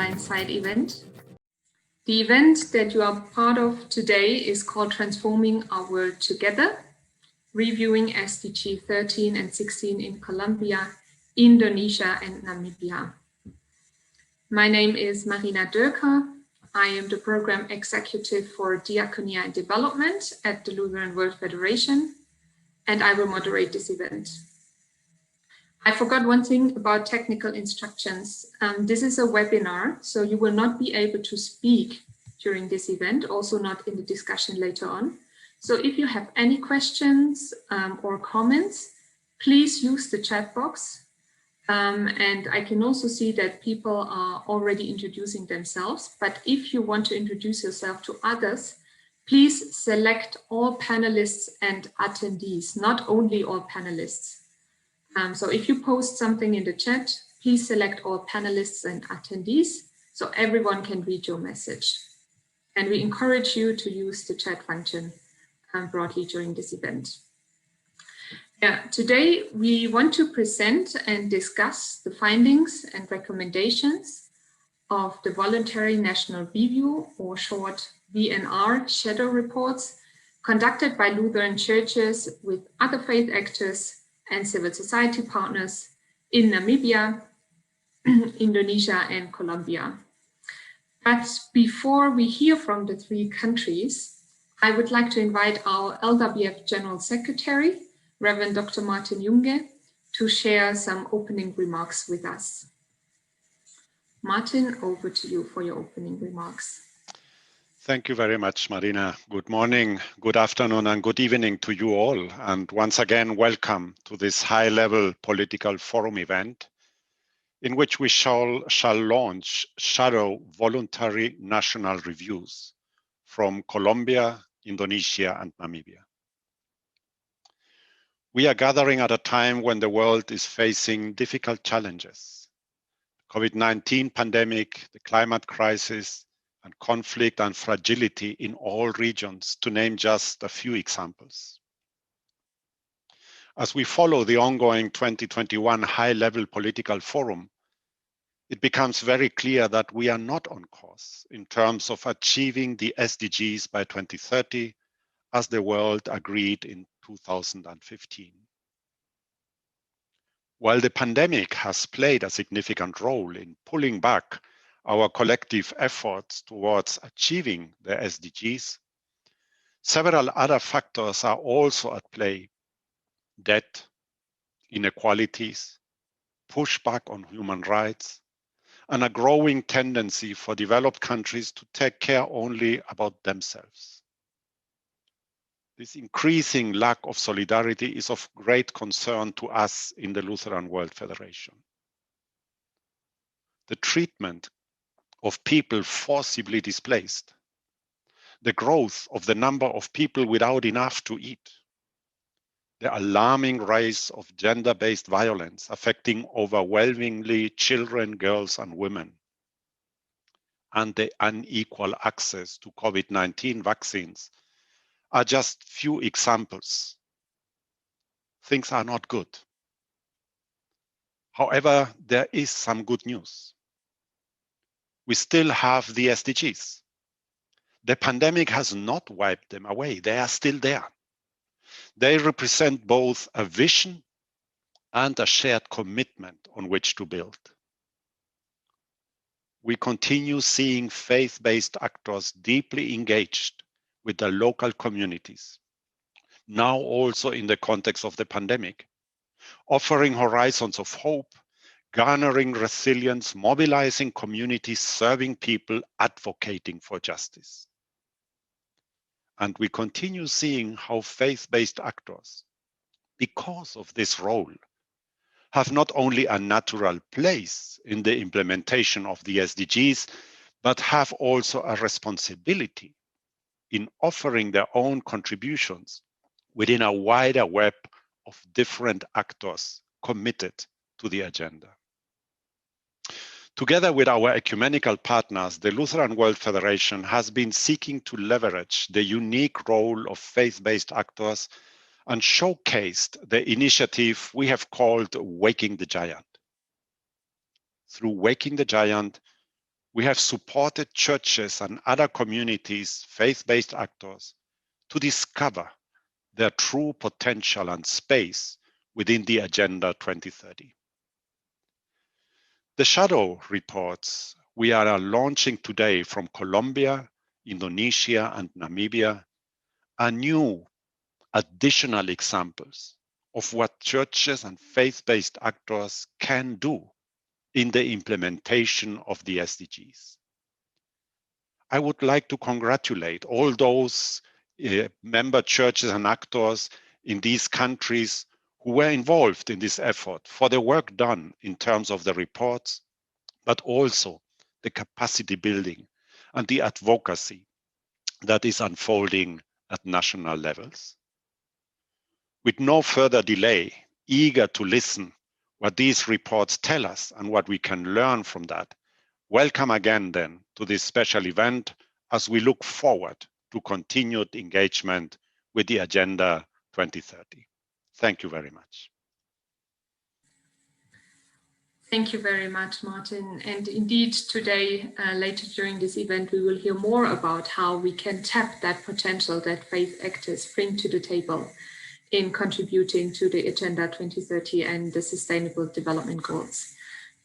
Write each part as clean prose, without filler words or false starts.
online side event. The event that you are part of today is called Transforming Our World Together, reviewing SDG 13 and 16 in Colombia, Indonesia, and Namibia. My name is Marina Dürker. I am the Program Executive for Diaconia and Development at the Lutheran World Federation, and I will moderate this event. I forgot one thing about technical instructions. This is a webinar, so you will not be able to speak during this event, also not in the discussion later on. So if you have any questions or comments, please use the chat box. And I can also see that people are already introducing themselves, but if you want to introduce yourself to others, please select all panelists and attendees, not only all panelists. So if you post something in the chat, please select all panelists and attendees so everyone can read your message. And we encourage you to use the chat function broadly during this event. Today we want to present and discuss the findings and recommendations of the Voluntary National Review, or short VNR, shadow reports conducted by Lutheran churches with other faith actors and civil society partners in Namibia, Indonesia, and Colombia. But before we hear from the three countries, I would like to invite our LWF General Secretary, Reverend Dr. Martin Junge, to share some opening remarks with us. Martin, over to you for your opening remarks. Thank you very much, Marina. Good morning, good afternoon, and good evening to you all. And once again, welcome to this high-level political forum event in which we shall launch shadow voluntary national reviews from Colombia, Indonesia, and Namibia. We are gathering at a time when the world is facing difficult challenges. The COVID-19 pandemic, the climate crisis, and conflict and fragility in all regions, to name just a few examples. As we follow the ongoing 2021 high-level political forum, it becomes very clear that we are not on course in terms of achieving the SDGs by 2030, as the world agreed in 2015. While the pandemic has played a significant role in pulling back our collective efforts towards achieving the SDGs, several other factors are also at play: debt, inequalities, pushback on human rights, and a growing tendency for developed countries to take care only about themselves. This increasing lack of solidarity is of great concern to us in the Lutheran World Federation. The treatment of people forcibly displaced, the growth of the number of people without enough to eat, the alarming rise of gender-based violence affecting overwhelmingly children, girls, and women, and the unequal access to COVID-19 vaccines are just few examples. Things are not good. However, there is some good news. We still have the SDGs. The pandemic has not wiped them away. They are still there. They represent both a vision and a shared commitment on which to build. We continue seeing faith-based actors deeply engaged with the local communities, now also in the context of the pandemic, offering horizons of hope, garnering resilience, mobilizing communities, serving people, advocating for justice. And we continue seeing how faith-based actors, because of this role, have not only a natural place in the implementation of the SDGs, but have also a responsibility in offering their own contributions within a wider web of different actors committed to the agenda. Together with our ecumenical partners, the Lutheran World Federation has been seeking to leverage the unique role of faith-based actors and showcased the initiative we have called Waking the Giant. Through Waking the Giant, we have supported churches and other communities, faith-based actors, to discover their true potential and space within the Agenda 2030. The shadow reports we are launching today from Colombia, Indonesia, and Namibia are new additional examples of what churches and faith-based actors can do in the implementation of the SDGs. I would like to congratulate all those member churches and actors in these countries who were involved in this effort for the work done in terms of the reports, but also the capacity building and the advocacy that is unfolding at national levels. With no further delay, eager to listen what these reports tell us and what we can learn from that, welcome again then to this special event as we look forward to continued engagement with the Agenda 2030. Thank you very much. Thank you very much, Martin. And indeed, today, later during this event, we will hear more about how we can tap that potential that faith actors bring to the table in contributing to the Agenda 2030 and the Sustainable Development Goals.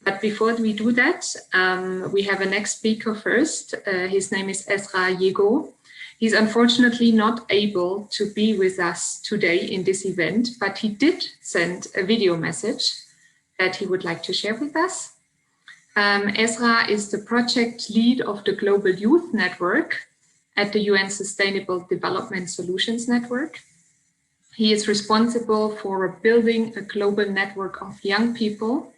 But before we do that, we have a next speaker first. His name is Ezra Yego. He's unfortunately not able to be with us today in this event, but he did send a video message that he would like to share with us. Ezra is the project lead of the Global Youth Network at the UN Sustainable Development Solutions Network. He is responsible for building a global network of young people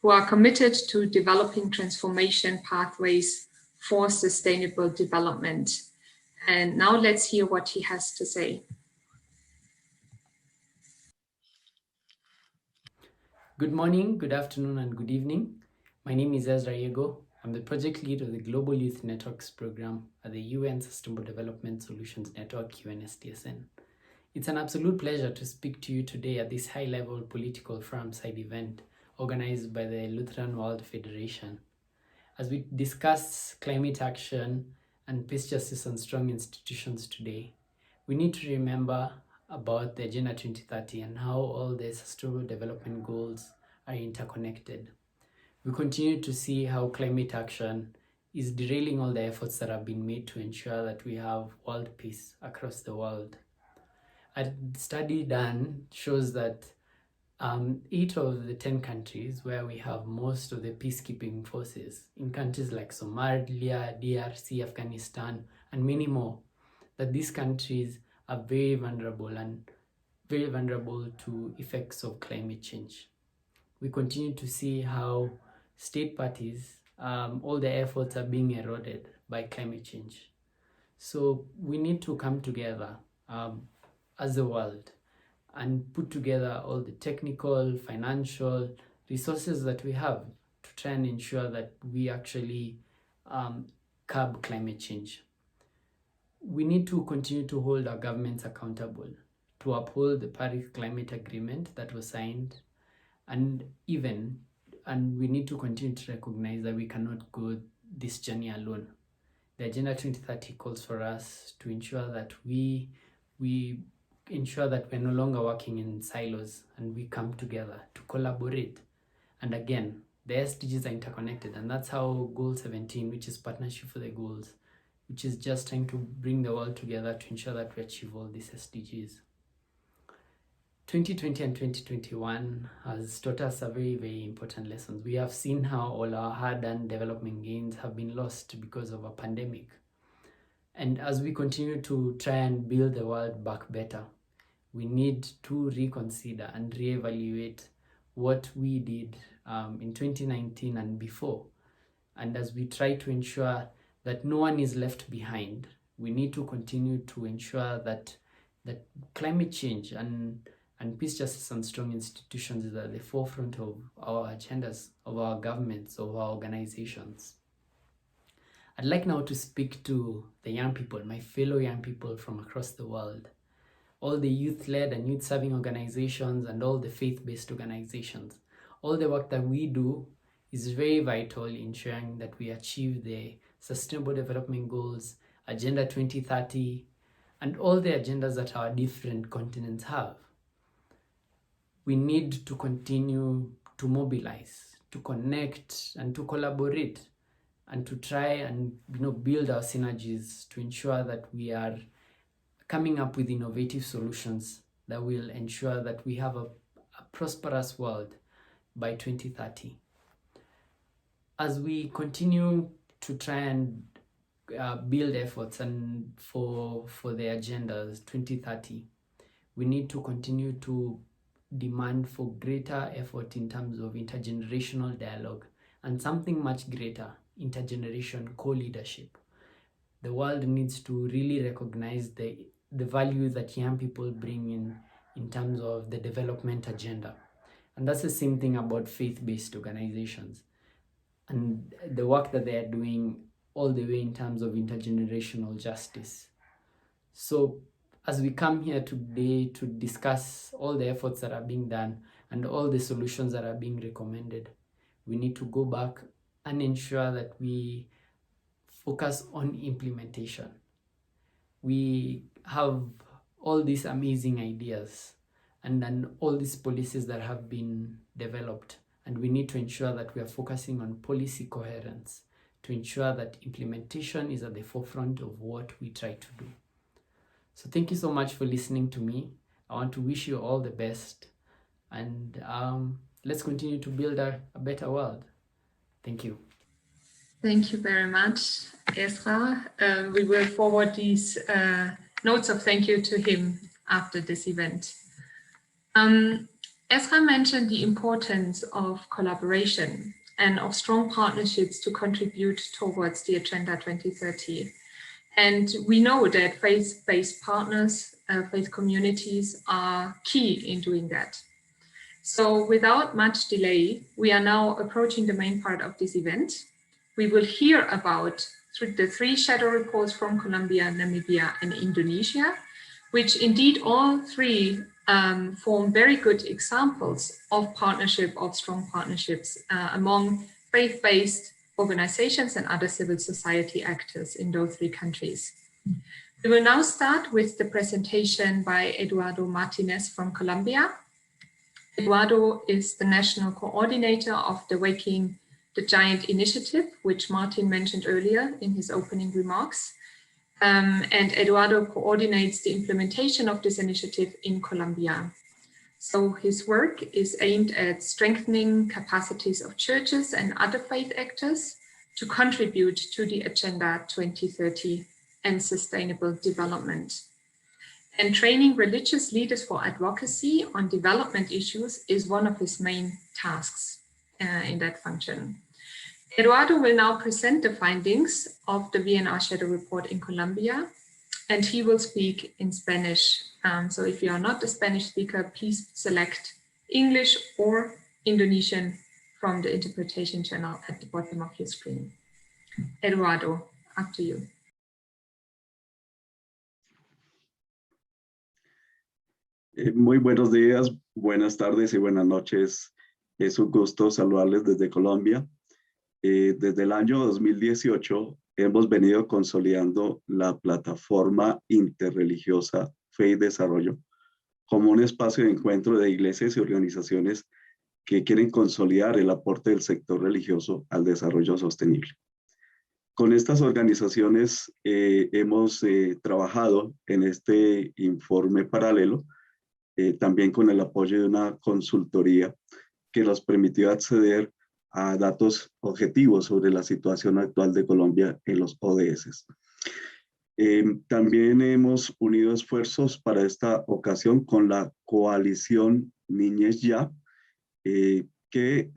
who are committed to developing transformation pathways for sustainable development. And now let's hear what he has to say. Good morning, good afternoon, and good evening. My name is Ezra Yego. I'm the project lead of the Global Youth Networks program at the UN Sustainable Development Solutions Network, UNSDSN. It's an absolute pleasure to speak to you today at this high-level political forum side event organized by the Lutheran World Federation. As we discuss climate action and peace, justice, and strong institutions today, we need to remember about the Agenda 2030 and how all the Sustainable Development Goals are interconnected. We continue to see how climate action is derailing all the efforts that have been made to ensure that we have world peace across the world. A study done shows that 8 of the 10 countries where we have most of the peacekeeping forces, in countries like Somalia, DRC, Afghanistan, and many more, that these countries are very vulnerable to effects of climate change. We continue to see how state parties, all their efforts are being eroded by climate change. So we need to come together as a world and put together all the technical, financial resources that we have to try and ensure that we actually curb climate change. We need to continue to hold our governments accountable to uphold the Paris Climate Agreement that was signed, and we need to continue to recognize that we cannot go this journey alone. The Agenda 2030 calls for us to ensure that we ensure that we're no longer working in silos and we come together to collaborate. And again, the SDGs are interconnected, and that's how Goal 17, which is Partnership for the Goals, which is just trying to bring the world together to ensure that we achieve all these SDGs. 2020 and 2021 has taught us a very, very important lessons. We have seen how all our hard-earned development gains have been lost because of a pandemic. And as we continue to try and build the world back better, we need to reconsider and reevaluate what we did in 2019 and before. And as we try to ensure that no one is left behind, we need to continue to ensure that climate change and peace, justice, and strong institutions is at the forefront of our agendas, of our governments, of our organizations. I'd like now to speak to the young people, my fellow young people from across the world, all the youth-led and youth-serving organizations and all the faith-based organizations. All the work that we do is very vital in ensuring that we achieve the Sustainable Development Goals, Agenda 2030, and all the agendas that our different continents have. We need to continue to mobilize, to connect, and to collaborate, and to try and build our synergies to ensure that we are coming up with innovative solutions that will ensure that we have a prosperous world by 2030. As we continue to try and build efforts and for the agendas 2030, we need to continue to demand for greater effort in terms of intergenerational dialogue and something much greater, intergeneration co-leadership. The world needs to really recognize the value that young people bring in terms of the development agenda. And that's the same thing about faith-based organizations and the work that they are doing all the way in terms of intergenerational justice. So as we come here today to discuss all the efforts that are being done and all the solutions that are being recommended, we need to go back and ensure that we focus on implementation. We have all these amazing ideas and then all these policies that have been developed, and we need to ensure that we are focusing on policy coherence to ensure that implementation is at the forefront of what we try to do. So thank you so much for listening to me. I want to wish you all the best, and let's continue to build a better world. Thank you. Thank you very much, Ezra. We will forward these notes of thank you to him after this event. Ezra mentioned the importance of collaboration and of strong partnerships to contribute towards the Agenda 2030. And we know that faith-based partners, faith communities are key in doing that. So without much delay, we are now approaching the main part of this event. We will hear about the 3 shadow reports from Colombia, Namibia, and Indonesia, which indeed all 3 form very good examples of partnership, of strong partnerships among faith-based organizations and other civil society actors in those 3 countries. We will now start with the presentation by Eduardo Martinez from Colombia. Eduardo is the national coordinator of the Waking the Giant initiative, which Martin mentioned earlier in his opening remarks. And Eduardo coordinates the implementation of this initiative in Colombia. So his work is aimed at strengthening capacities of churches and other faith actors to contribute to the Agenda 2030 and sustainable development. And training religious leaders for advocacy on development issues is one of his main tasks in that function. Eduardo will now present the findings of the VNR Shadow Report in Colombia, and he will speak in Spanish. So if you are not a Spanish speaker, please select English or Indonesian from the interpretation channel at the bottom of your screen. Eduardo, up to you. Muy buenos días, buenas tardes y buenas noches. Es un gusto saludarles desde Colombia. Desde el año 2018 hemos venido consolidando la plataforma interreligiosa Fe y Desarrollo como un espacio de encuentro de iglesias y organizaciones que quieren consolidar el aporte del sector religioso al desarrollo sostenible. Con estas organizaciones hemos trabajado en este informe paralelo, también con el apoyo de una consultoría que nos permitió acceder a datos objetivos sobre la situación actual de Colombia en los ODS. También hemos unido esfuerzos para esta ocasión con la coalición Niñez Ya, que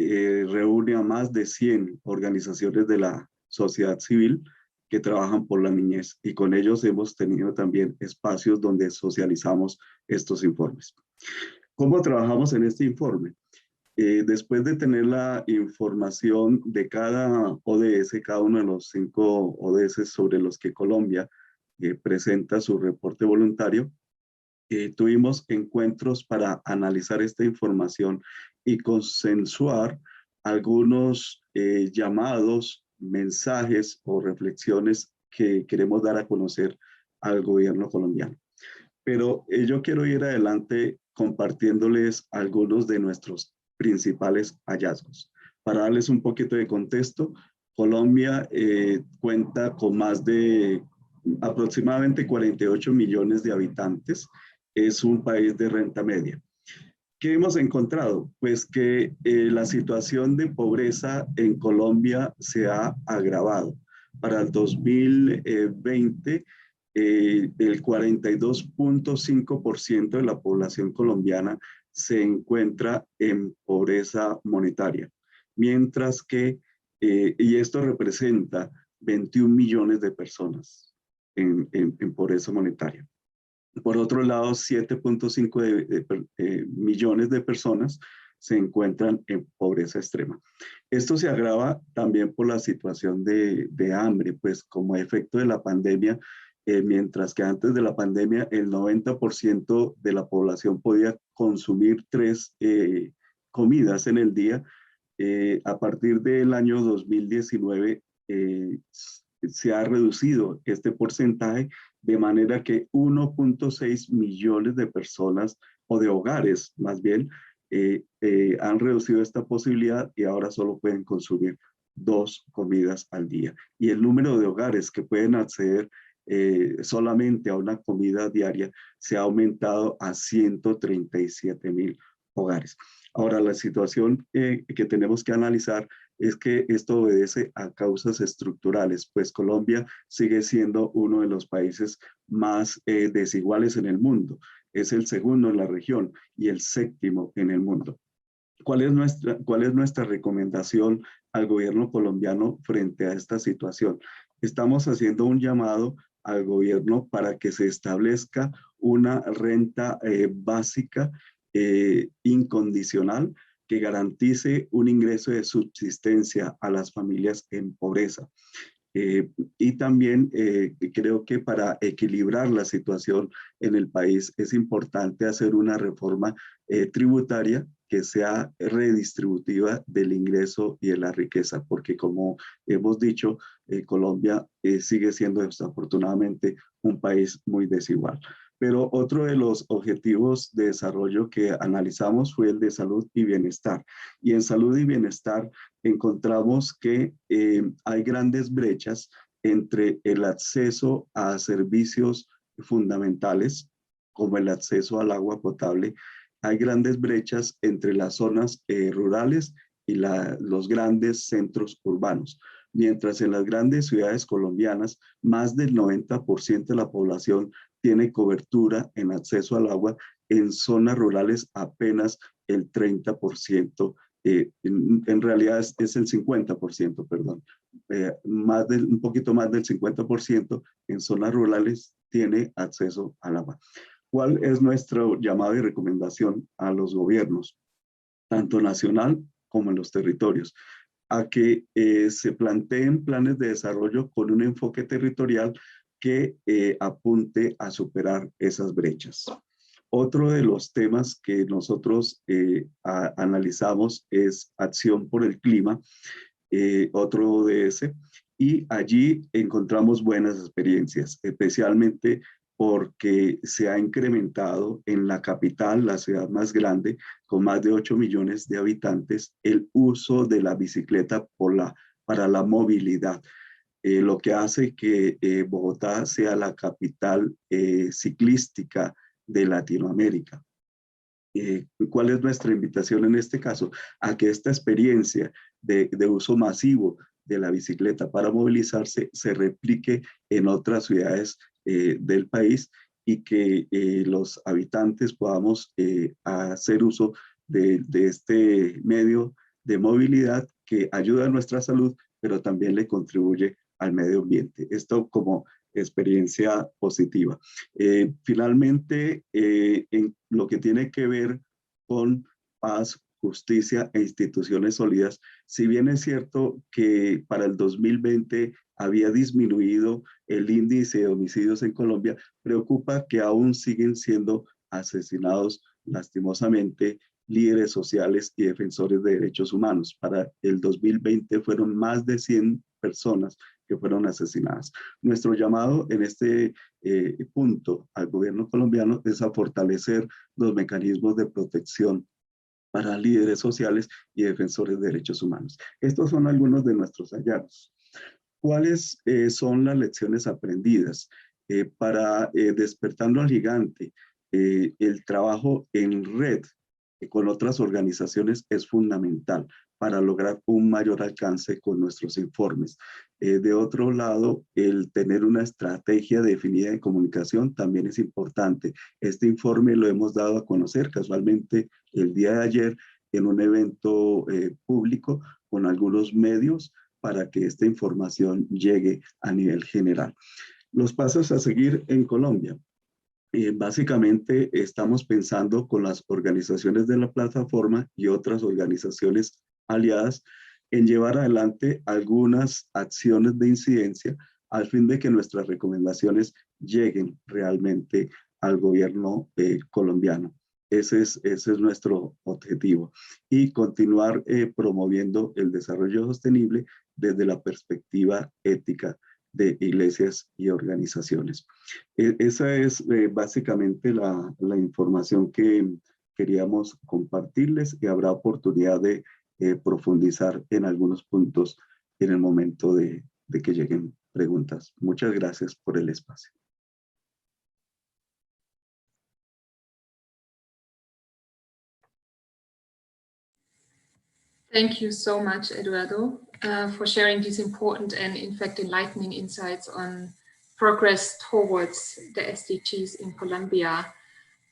reúne a más de 100 organizaciones de la sociedad civil que trabajan por la niñez, y con ellos hemos tenido también espacios donde socializamos estos informes. ¿Cómo trabajamos en este informe? Después de tener la información de cada ODS, cada uno de los 5 ODS sobre los que Colombia presenta su reporte voluntario, tuvimos encuentros para analizar esta información y consensuar algunos llamados, mensajes o reflexiones que queremos dar a conocer al gobierno colombiano. Pero yo quiero ir adelante compartiéndoles algunos de nuestros principales hallazgos. Para darles un poquito de contexto, Colombia cuenta con más de aproximadamente 48 millones de habitantes. Es un país de renta media. ¿Qué hemos encontrado? Pues que la situación de pobreza en Colombia se ha agravado. Para el 2020, el 42.5% de la población colombiana se encuentra en pobreza monetaria, mientras que, y esto representa 21 millones de personas en pobreza monetaria. Por otro lado, 7.5 millones de personas se encuentran en pobreza extrema. Esto se agrava también por la situación de hambre, pues como efecto de la pandemia, mientras que antes de la pandemia el 90% de la población podía consumir 3 comidas en el día, a partir del año 2019 se ha reducido este porcentaje de manera que 1.6 millones de personas o de hogares más bien han reducido esta posibilidad y ahora solo pueden consumir 2 comidas al día. Y el número de hogares que pueden acceder solamente a una comida diaria se ha aumentado a 137,000 hogares. Ahora, la situación que tenemos que analizar es que esto obedece a causas estructurales, pues Colombia sigue siendo uno de los países más desiguales en el mundo. Es el segundo en la región y el 7º en el mundo. ¿Cuál es nuestra recomendación al gobierno colombiano frente a esta situación? Estamos haciendo un llamado al gobierno para que se establezca una renta básica incondicional que garantice un ingreso de subsistencia a las familias en pobreza. Y también creo que para equilibrar la situación en el país es importante hacer una reforma tributaria que sea redistributiva del ingreso y de la riqueza, porque como hemos dicho, Colombia sigue siendo desafortunadamente un país muy desigual. Pero otro de los objetivos de desarrollo que analizamos fue el de salud y bienestar. Y en salud y bienestar encontramos que hay grandes brechas entre el acceso a servicios fundamentales, como el acceso al agua potable. Hay grandes brechas entre las zonas rurales y los grandes centros urbanos. Mientras en las grandes ciudades colombianas, más del 90% de la población tiene cobertura en acceso al agua, en zonas rurales apenas el 30%. En realidad es el 50%, perdón. Un poquito más del 50% en zonas rurales tiene acceso al agua. ¿Cuál es nuestro llamado y recomendación a los gobiernos, tanto nacional como en los territorios? A que se planteen planes de desarrollo con un enfoque territorial que apunte a superar esas brechas. Otro de los temas que nosotros analizamos es acción por el clima, otro ODS, y allí encontramos buenas experiencias, especialmente porque se ha incrementado en la capital, la ciudad más grande, con más de 8 millones de habitantes, el uso de la bicicleta para la movilidad. Lo que hace que Bogotá sea la capital ciclística de Latinoamérica. ¿Cuál es nuestra invitación en este caso? A que esta experiencia de uso masivo de la bicicleta para movilizarse se replique en otras ciudades del país y que los habitantes podamos hacer uso de este medio de movilidad que ayuda a nuestra salud, pero también le contribuye al medio ambiente. Esto como experiencia positiva. Finalmente, en lo que tiene que ver con paz, justicia e instituciones sólidas, si bien es cierto que para el 2020 había disminuido el índice de homicidios en Colombia, preocupa que aún siguen siendo asesinados lastimosamente líderes sociales y defensores de derechos humanos. Para el 2020 fueron más de 100 personas que fueron asesinadas. Nuestro llamado en este punto al gobierno colombiano es a fortalecer los mecanismos de protección para líderes sociales y defensores de derechos humanos. Estos son algunos de nuestros hallazgos. ¿Cuáles son las lecciones aprendidas? Para Despertando al Gigante, el trabajo en red con otras organizaciones es fundamental para lograr un mayor alcance con nuestros informes. De otro lado, el tener una estrategia definida de comunicación también es importante. Este informe lo hemos dado a conocer casualmente el día de ayer en un evento público con algunos medios para que esta información llegue a nivel general. Los pasos a seguir en Colombia. Básicamente estamos pensando con las organizaciones de la plataforma y otras organizaciones aliadas en llevar adelante algunas acciones de incidencia al fin de que nuestras recomendaciones lleguen realmente al gobierno colombiano. Ese es nuestro objetivo y continuar promoviendo el desarrollo sostenible desde la perspectiva ética de iglesias y organizaciones. Esa es básicamente la información que queríamos compartirles y habrá oportunidad de profundizar en algunos puntos en el momento de que lleguen preguntas. Muchas gracias por el espacio. Thank you so much, Eduardo, for sharing these important and, in fact, enlightening insights on progress towards the SDGs in Colombia.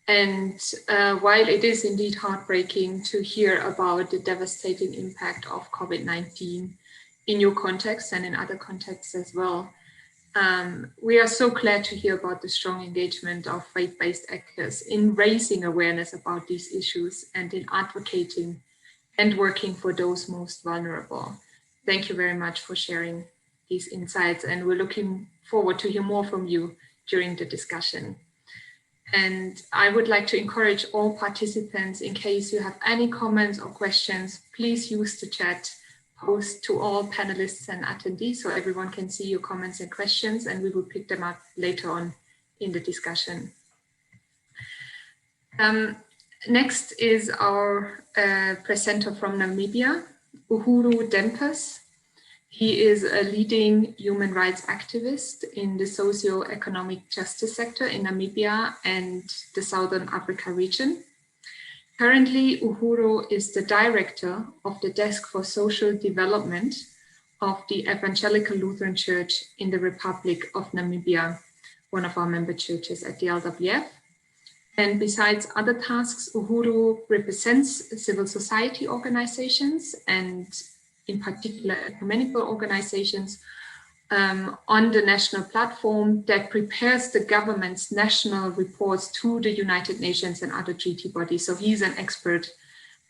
And while it is indeed heartbreaking to hear about the devastating impact of COVID-19 in your context and in other contexts as well, we are so glad to hear about the strong engagement of faith-based actors in raising awareness about these issues and in advocating and working for those most vulnerable. Thank you very much for sharing these insights, and we're looking forward to hear more from you during the discussion. And I would like to encourage all participants, in case you have any comments or questions, please use the chat post to all panelists and attendees so everyone can see your comments and questions, and we will pick them up later on in the discussion. Next is our presenter from Namibia, Uhuru Dempers. He is a leading human rights activist in the socio-economic justice sector in Namibia and the Southern Africa region. Currently, Uhuru is the director of the Desk for Social Development of the Evangelical Lutheran Church in the Republic of Namibia, one of our member churches at the LWF. And besides other tasks, Uhuru represents civil society organizations and in particular ecumenical organizations on the national platform that prepares the government's national reports to the United Nations and other treaty bodies. So he's an expert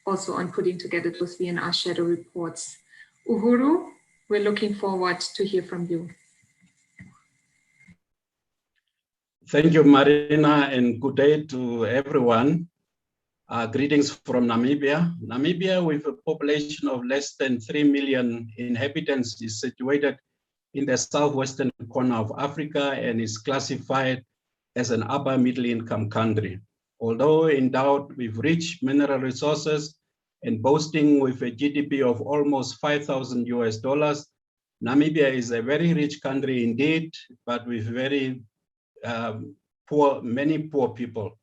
also on putting together those VNR shadow reports. Uhuru, we're looking forward to hear from you. Thank you, Marina, and good day to everyone. Greetings from Namibia. Namibia, with a population of less than 3 million inhabitants, is situated in the southwestern corner of Africa and is classified as an upper middle income country. Although endowed with rich mineral resources and boasting with a GDP of almost $5,000 US, Namibia is a very rich country indeed, but with very many poor people.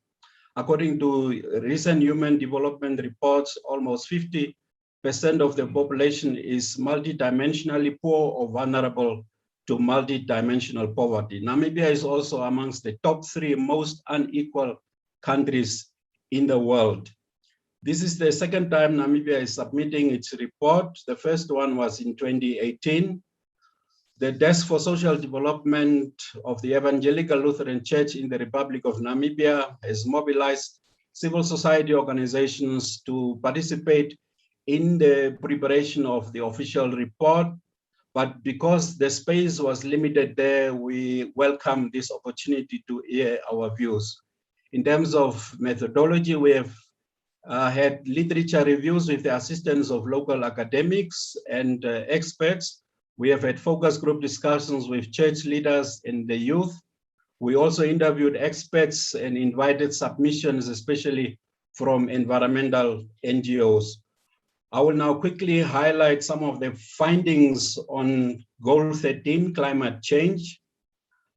According to recent human development reports, almost 50% of the population is multidimensionally poor or vulnerable to multidimensional poverty. Namibia is also amongst the top 3 most unequal countries in the world. This is the second time Namibia is submitting its report. The first one was in 2018. The Desk for Social Development of the Evangelical Lutheran Church in the Republic of Namibia has mobilized civil society organizations to participate in the preparation of the official report. But because the space was limited there, we welcome this opportunity to hear our views. In terms of methodology, we have had literature reviews with the assistance of local academics and experts. We have had focus group discussions with church leaders and the youth. We also interviewed experts and invited submissions, especially from environmental NGOs. I will now quickly highlight some of the findings on Goal 13, climate change.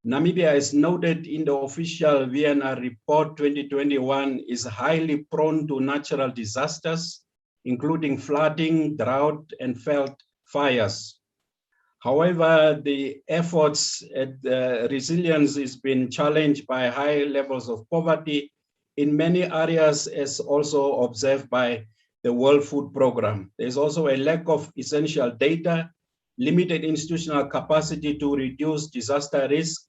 Namibia, is noted in the official VNR report 2021, is highly prone to natural disasters, including flooding, drought, and veld fires. However, the efforts at resilience has been challenged by high levels of poverty in many areas, as also observed by the World Food Programme. There's also a lack of essential data, limited institutional capacity to reduce disaster risk,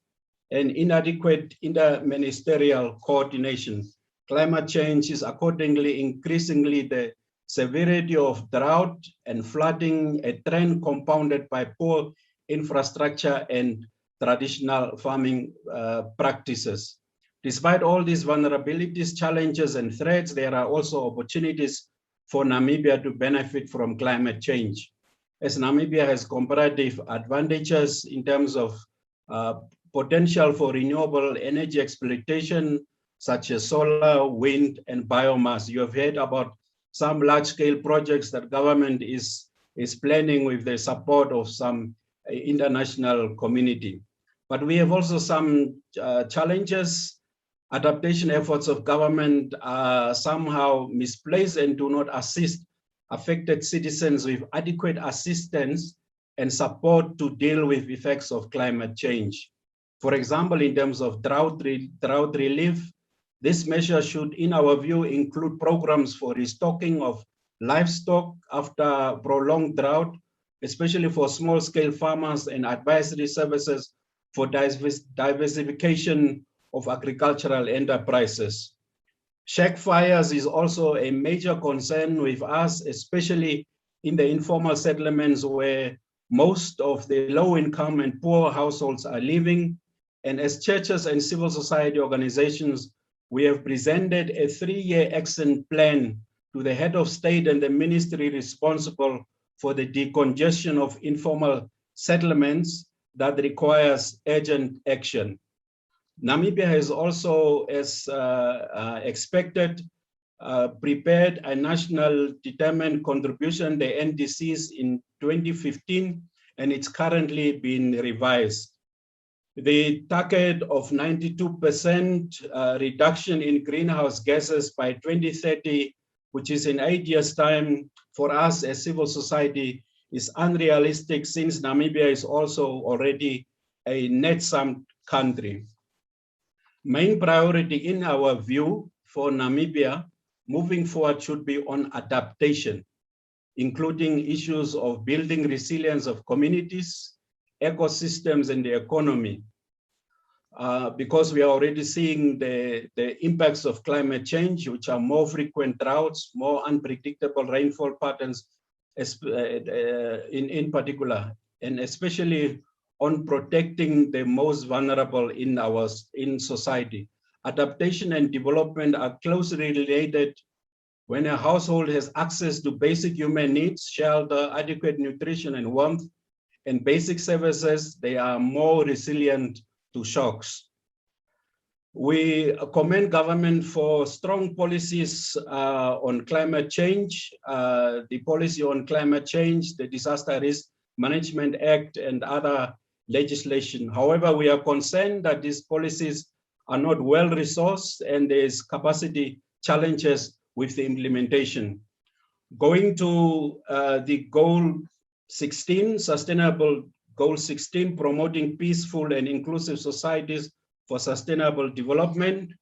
and inadequate interministerial coordination. Climate change is accordingly increasingly the severity of drought and flooding, a trend compounded by poor infrastructure and traditional farming practices. Despite all these vulnerabilities, challenges, and threats, there are also opportunities for Namibia to benefit from climate change. As Namibia has comparative advantages in terms of potential for renewable energy exploitation, such as solar, wind, and biomass. You have heard about some large-scale projects that government is planning with the support of some international community. But we have also some challenges. Adaptation efforts of government are somehow misplaced and do not assist affected citizens with adequate assistance and support to deal with effects of climate change. For example, in terms of drought relief, this measure should, in our view, include programs for restocking of livestock after prolonged drought, especially for small-scale farmers, and advisory services for diversification of agricultural enterprises. Shack fires is also a major concern with us, especially in the informal settlements where most of the low-income and poor households are living. And as churches and civil society organizations, we have presented a 3-year action plan to the head of state and the ministry responsible for the decongestion of informal settlements that requires urgent action. Namibia has also, as expected, prepared a national determined contribution, the NDCs, in 2015, and it's currently been revised. The target of 92% reduction in greenhouse gases by 2030, which is in 8 years' time, for us as civil society is unrealistic, since Namibia is also already a net sum country. Main priority in our view for Namibia moving forward should be on adaptation, including issues of building resilience of communities, ecosystems, and the economy, because we are already seeing the impacts of climate change, which are more frequent droughts, more unpredictable rainfall patterns, in particular, and especially on protecting the most vulnerable in society. Adaptation and development are closely related. When a household has access to basic human needs, shelter, adequate nutrition and warmth, and basic services, they are more resilient to shocks. We commend government for strong policies on climate change, the policy on climate change, the Disaster Risk Management Act, and other legislation. However, we are concerned that these policies are not well resourced and there's capacity challenges with the implementation. Going to the Goal 16, Sustainable Goal 16, promoting peaceful and inclusive societies for sustainable development.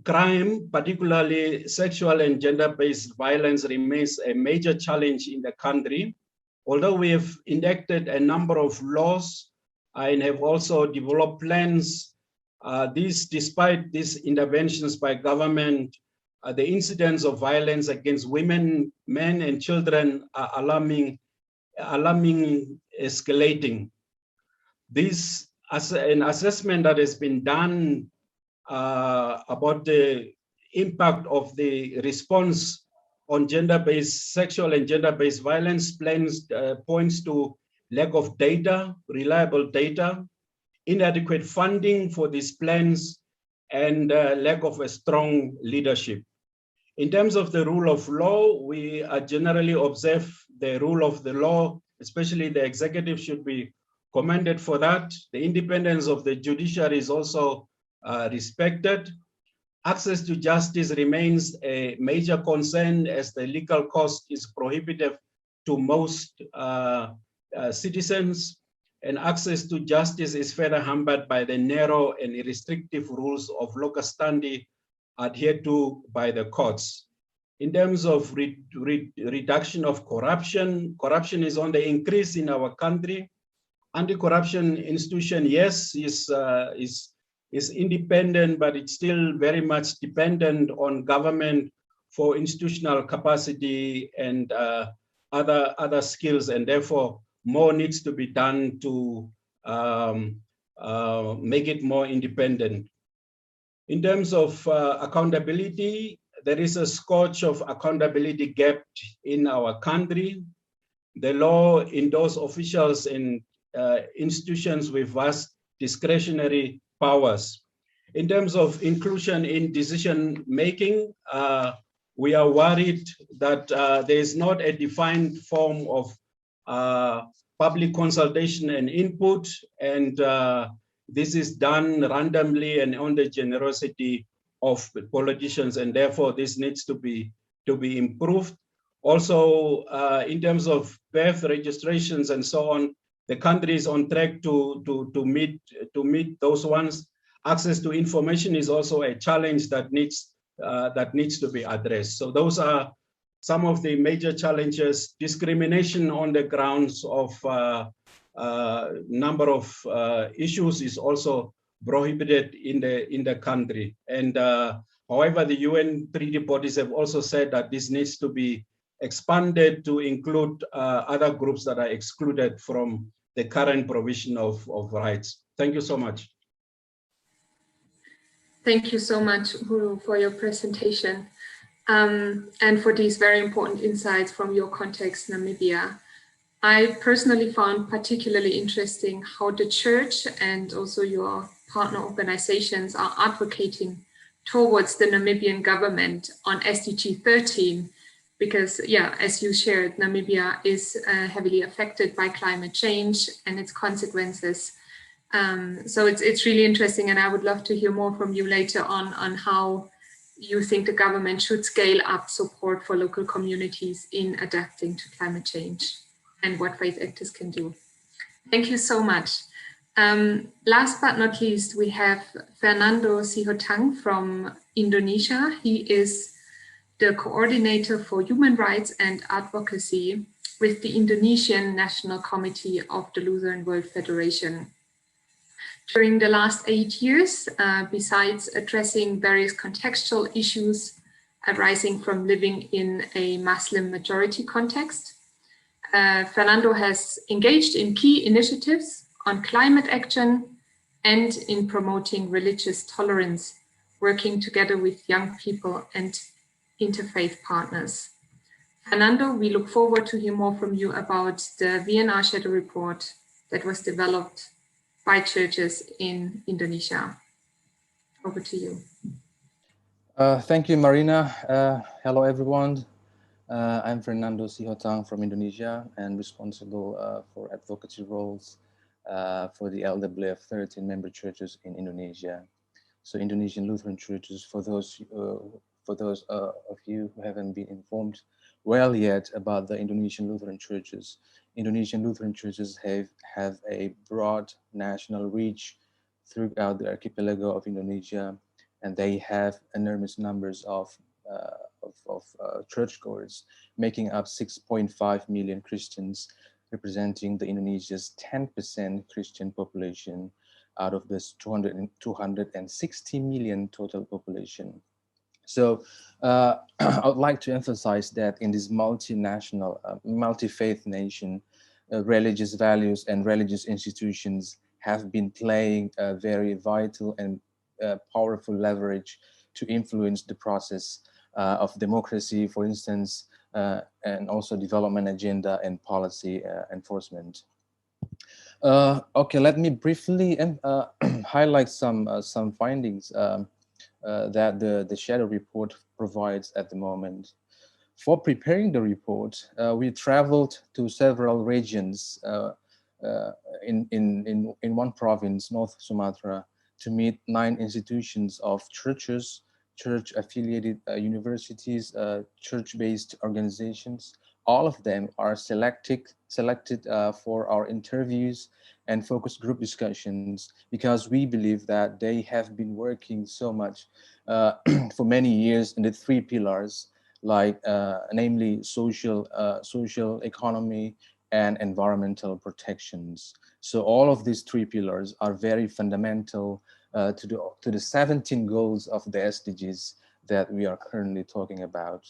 Crime, particularly sexual and gender-based violence, remains a major challenge in the country. Although we have enacted a number of laws and have also developed plans, despite these interventions by government, the incidence of violence against women, men, and children are alarming, escalating. An assessment that has been done about the impact of the response on gender-based, sexual and gender-based violence plans points to lack of data, reliable data, inadequate funding for these plans, and lack of a strong leadership. In terms of the rule of law, we generally observe the rule of the law, especially the executive should be commended for that. The independence of the judiciary is also respected. Access to justice remains a major concern as the legal cost is prohibitive to most citizens, and access to justice is further hampered by the narrow and restrictive rules of locus standi adhered to by the courts. In terms of reduction of corruption, corruption is on the increase in our country. Anti-corruption institution, yes, is independent, but it's still very much dependent on government for institutional capacity and other skills, and therefore more needs to be done to make it more independent. In terms of accountability, there is a scourge of accountability gap in our country. The law endorses officials and institutions with vast discretionary powers. In terms of inclusion in decision making, we are worried that there is not a defined form of public consultation and input, and this is done randomly and on the generosity of politicians, and therefore this needs to be improved. Also, in terms of birth registrations and so on, the country is on track to meet those ones. Access to information is also a challenge that needs to be addressed. So those are some of the major challenges. Discrimination on the grounds of number of issues is also prohibited in the country. And however, the UN treaty bodies have also said that this needs to be expanded to include other groups that are excluded from the current provision of rights. Thank you so much. Thank you so much, Guru, for your presentation and for these very important insights from your context, Namibia. I personally found particularly interesting how the church and also your partner organizations are advocating towards the Namibian government on SDG 13, because, yeah, as you shared, Namibia is heavily affected by climate change and its consequences. So it's really interesting, and I would love to hear more from you later on how you think the government should scale up support for local communities in adapting to climate change and what faith actors can do. Thank you so much. Last but not least, we have Fernando Sihotang from Indonesia. He is the coordinator for human rights and advocacy with the Indonesian National Committee of the Lutheran World Federation. During the last 8 years, besides addressing various contextual issues arising from living in a Muslim majority context, Fernando has engaged in key initiatives on climate action and in promoting religious tolerance, working together with young people and interfaith partners. Fernando, we look forward to hear more from you about the VNR Shadow Report that was developed by churches in Indonesia. Over to you. Thank you, Marina. Hello, everyone. I'm Fernando Sihotang from Indonesia and responsible for advocacy roles for the LWF 13 member churches in Indonesia. So Indonesian Lutheran churches, for those of you who haven't been informed well yet about the Indonesian Lutheran churches, Indonesian Lutheran churches have a broad national reach throughout the archipelago of Indonesia, and they have enormous numbers of churchgoers, making up 6.5 million Christians, representing the Indonesia's 10% Christian population out of this 260 million total population. So I would like to emphasize that in this multinational, multi-faith nation, religious values and religious institutions have been playing a very vital and powerful leverage to influence the process of democracy, for instance, and also development agenda and policy enforcement. Okay, let me briefly highlight some findings that the shadow report provides at the moment. For preparing the report, we traveled to several regions in one province, North Sumatra, to meet 9 institutions of churches, church-affiliated universities, church-based organizations. All of them are selected for our interviews and focus group discussions, because we believe that they have been working so much for many years in the 3 pillars, like namely social economy and environmental protections. So all of these 3 pillars are very fundamental to the 17 goals of the SDGs that we are currently talking about.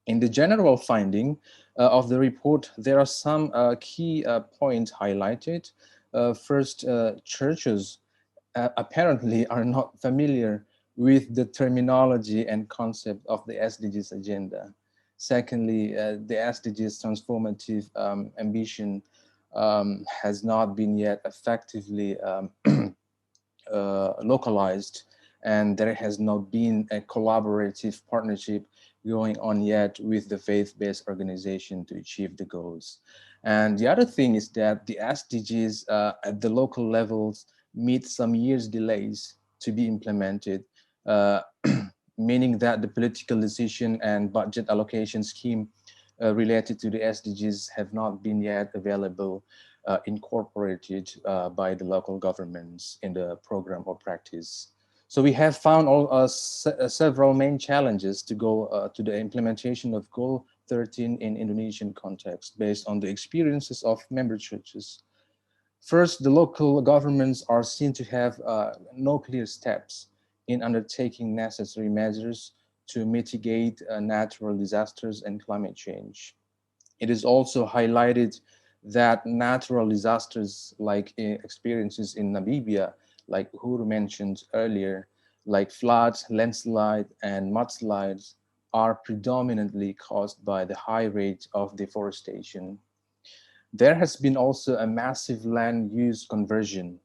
In the general finding of the report, there are some key points highlighted. First, churches apparently are not familiar with the terminology and concept of the SDGs agenda. Secondly, the SDGs transformative ambition has not been yet effectively localized, and there has not been a collaborative partnership going on yet with the faith-based organization to achieve the goals. And the other thing is that the SDGs at the local levels meet some years delays to be implemented, meaning that the political decision and budget allocation scheme related to the SDGs have not been yet available, incorporated by the local governments in the program or practice. So we have found several main challenges to go to the implementation of Goal 13 in Indonesian context based on the experiences of member churches. First, the local governments are seen to have no clear steps in undertaking necessary measures to mitigate natural disasters and climate change. It is also highlighted that natural disasters like experiences in Namibia, like Huru mentioned earlier, like floods, landslide, and mudslides, are predominantly caused by the high rate of deforestation. There has been also a massive land use conversion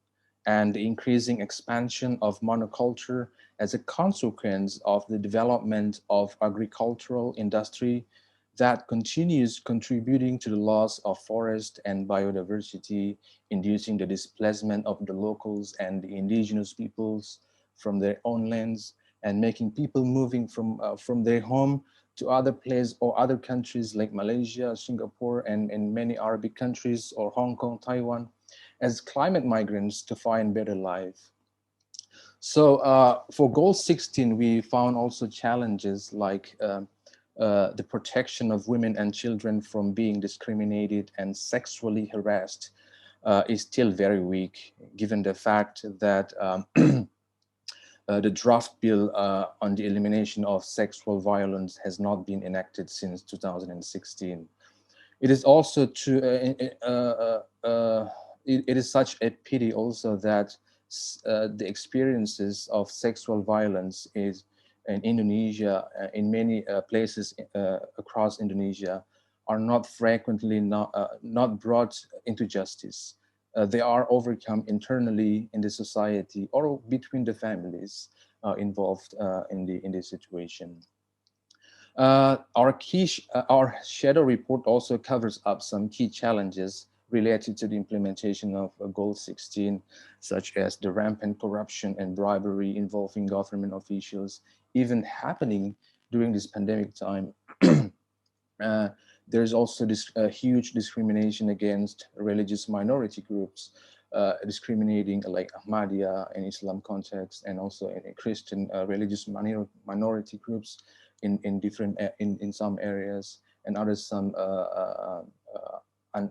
and the increasing expansion of monoculture as a consequence of the development of agricultural industry that continues contributing to the loss of forest and biodiversity, inducing the displacement of the locals and the indigenous peoples from their own lands, and making people moving from their home to other places or other countries like Malaysia, Singapore, and many Arabic countries, or Hong Kong, Taiwan, as climate migrants to find better life. So for goal 16, we found also challenges like the protection of women and children from being discriminated and sexually harassed is still very weak, given the fact that the draft bill on the elimination of sexual violence has not been enacted since 2016. It is also it is such a pity also that the experiences of sexual violence is in Indonesia, in many places across Indonesia, are not frequently not brought into justice. They are overcome internally in the society or between the families involved in the situation. Our shadow report also covers up some key challenges related to the implementation of Goal 16, such as the rampant corruption and bribery involving government officials, even happening during this pandemic time. There's also this huge discrimination against religious minority groups, discriminating like Ahmadiyya in Islam context, and also in Christian religious minority groups in different in some areas, and others some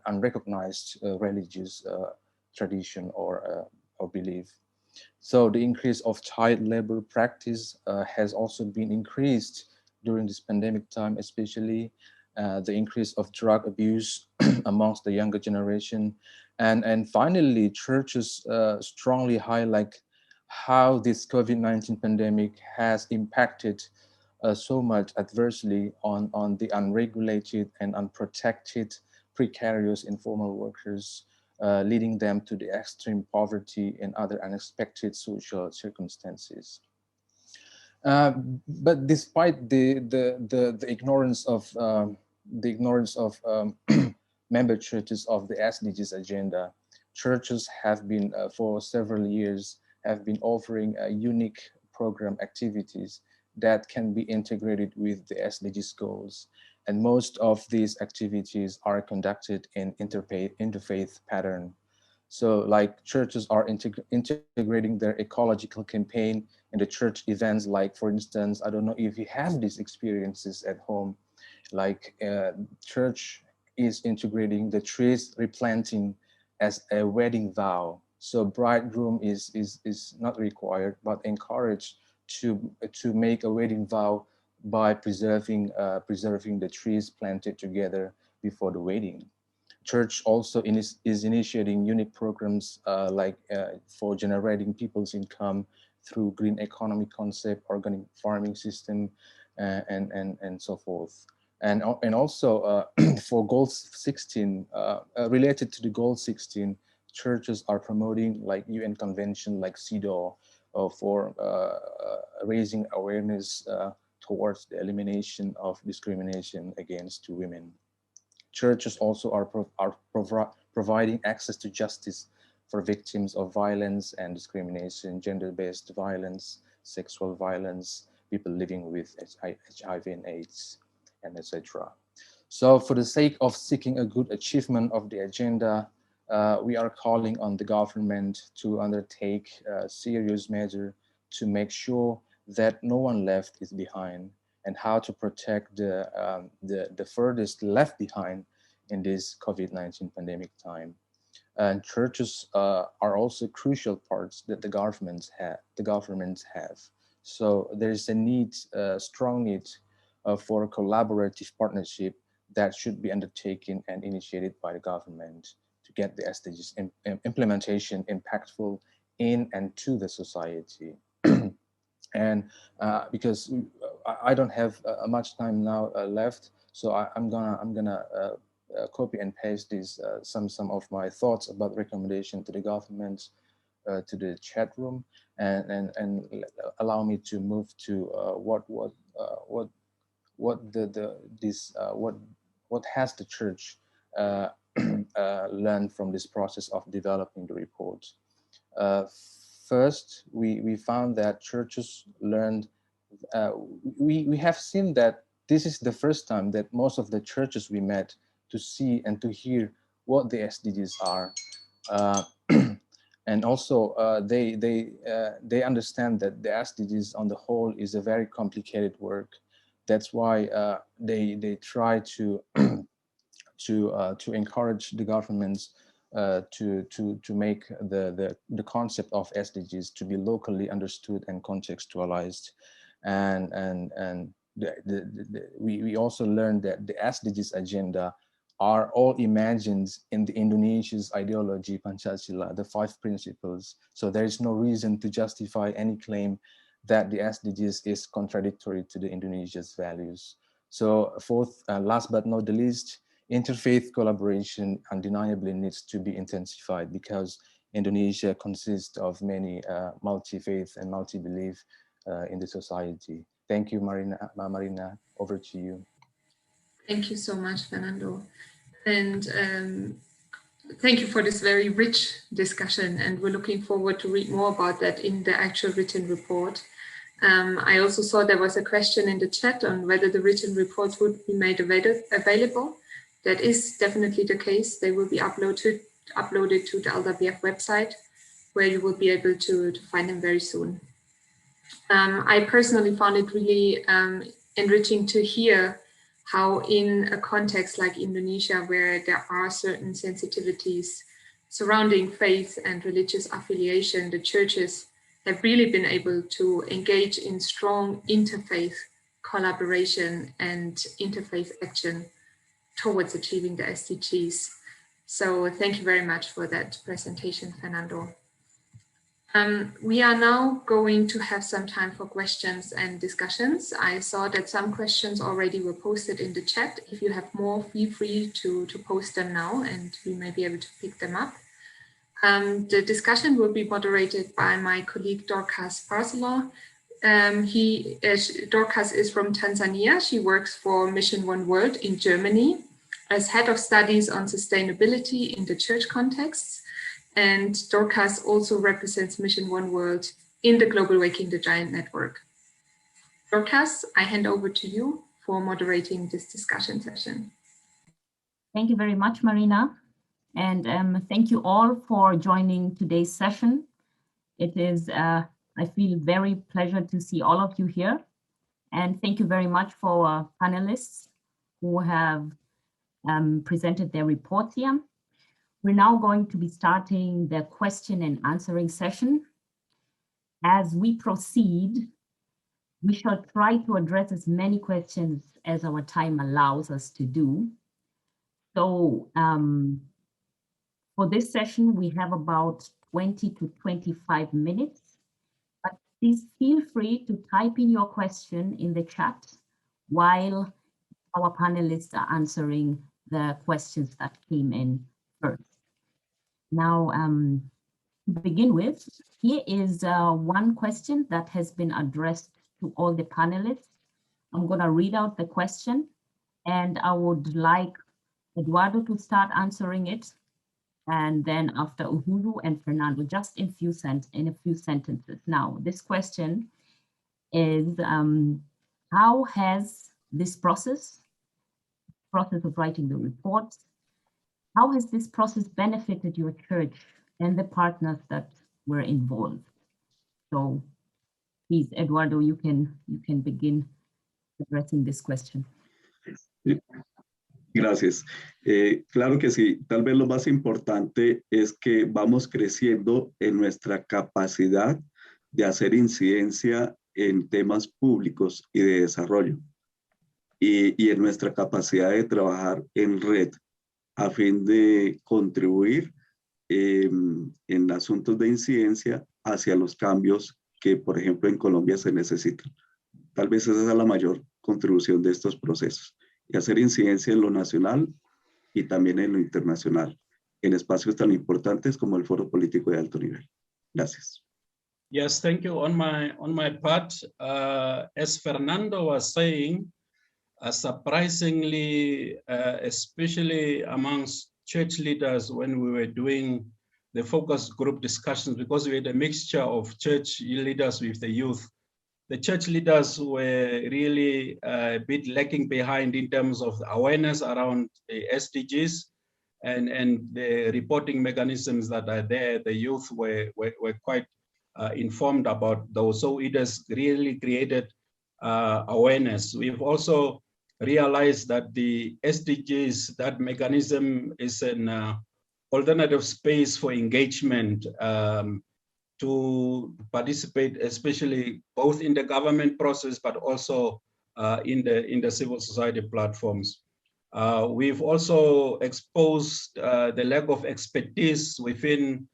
unrecognized religious tradition or belief. So the increase of child labor practice has also been increased during this pandemic time, especially the increase of drug abuse amongst the younger generation. And finally, churches strongly highlight how this COVID-19 pandemic has impacted so much adversely on the unregulated and unprotected, precarious informal workers, leading them to the extreme poverty and other unexpected social circumstances. But despite the ignorance of member churches of the SDGs agenda, churches have been for several years have been offering unique program activities that can be integrated with the SDGs goals. And most of these activities are conducted in interfaith pattern. So like churches are integrating their ecological campaign in the church events, like for instance, I don't know if you have these experiences at home, like church is integrating the trees replanting as a wedding vow. So bridegroom is not required, but encouraged to make a wedding vow by preserving the trees planted together before the wedding. Church also is initiating unique programs for generating people's income through green economy concept, organic farming system, and so forth. And also for goal 16, related to the goal 16, churches are promoting like UN convention like CEDAW for raising awareness towards the elimination of discrimination against women. Churches also are providing access to justice for victims of violence and discrimination, gender-based violence, sexual violence, people living with HIV and AIDS, and etc. So for the sake of seeking a good achievement of the agenda, we are calling on the government to undertake a serious measure to make sure that no one left is behind, and how to protect the furthest left behind in this COVID-19 pandemic time. And churches are also crucial parts that the governments have. So there is a need, strong need for a collaborative partnership that should be undertaken and initiated by the government to get the SDGs implementation impactful in and to the society. And because I don't have much time now left, so I'm gonna copy and paste these some of my thoughts about recommendation to the government to the chat room, and allow me to move to what has the church learned from this process of developing the report. Uh, First, we found that churches learned, we have seen that this is the first time that most of the churches we met to see and to hear what the SDGs are. And also they understand that the SDGs on the whole is a very complicated work. That's why they try to to encourage the governments to make the concept of SDGs to be locally understood and contextualized, and we also learned that the SDGs agenda are all imagined in the Indonesia's ideology Pancasila, the 5 principles. So there is no reason to justify any claim that the SDGs is contradictory to the Indonesia's values. So fourth, last but not the least, interfaith collaboration undeniably needs to be intensified because Indonesia consists of many multi-faith and multi-belief in the society. Thank you, Marina. Over to you. Thank you so much, Fernando. And thank you for this very rich discussion. And we're looking forward to read more about that in the actual written report. I also saw there was a question in the chat on whether the written reports would be made available. That is definitely the case. They will be uploaded to the LWF website, where you will be able to find them very soon. I personally found it really enriching to hear how in a context like Indonesia, where there are certain sensitivities surrounding faith and religious affiliation, the churches have really been able to engage in strong interfaith collaboration and interfaith action towards achieving the SDGs. So thank you very much for that presentation, Fernando. We are now going to have some time for questions and discussions. I saw that some questions already were posted in the chat. If you have more, feel free to post them now and we may be able to pick them up. The discussion will be moderated by my colleague Dorcas Parcelar. Dorcas is from Tanzania. She works for Mission One World in Germany as head of studies on sustainability in the church contexts. And Dorcas also represents Mission One World in the Global Waking the Giant network. Dorcas, I hand over to you for moderating this discussion session. Thank you very much, Marina. And thank you all for joining today's session. It is, I feel very pleasure to see all of you here. And thank you very much for our panelists who have presented their reports here. We're now going to be starting the question and answering session. As we proceed, we shall try to address as many questions as our time allows us to do. So for this session, we have about 20 to 25 minutes, but please feel free to type in your question in the chat while our panelists are answering the questions that came in first. Now, to begin with, here is one question that has been addressed to all the panelists. I'm going to read out the question, and I would like Eduardo to start answering it, and then after Uhuru and Fernando, just in a few sentences. Now, this question is, how has this process of writing the report, how has this process benefited your church and the partners that were involved? So please, Eduardo, you can begin addressing this question. Gracias. Claro que sí. Tal vez lo más importante es que vamos creciendo en nuestra capacidad de hacer incidencia en temas públicos y de desarrollo y en nuestra capacidad de trabajar en red a fin de contribuir en asuntos de incidencia hacia los cambios que, por ejemplo, en Colombia se necesitan. Tal vez esa es la mayor contribución de estos procesos, y hacer incidencia en lo nacional y también en lo internacional, en espacios tan importantes como el Foro Político de Alto Nivel. Gracias. Yes, thank you. On my part, as Fernando was saying, surprisingly, especially amongst church leaders when we were doing the focus group discussions, because we had a mixture of church leaders with the youth, the church leaders were really a bit lacking behind in terms of awareness around the SDGs and the reporting mechanisms that are there. The youth were quite informed about those. So it has really created awareness. We've also realized that the SDGs, that mechanism is an alternative space for engagement to participate, especially both in the government process, but also in the civil society platforms. We've also exposed the lack of expertise within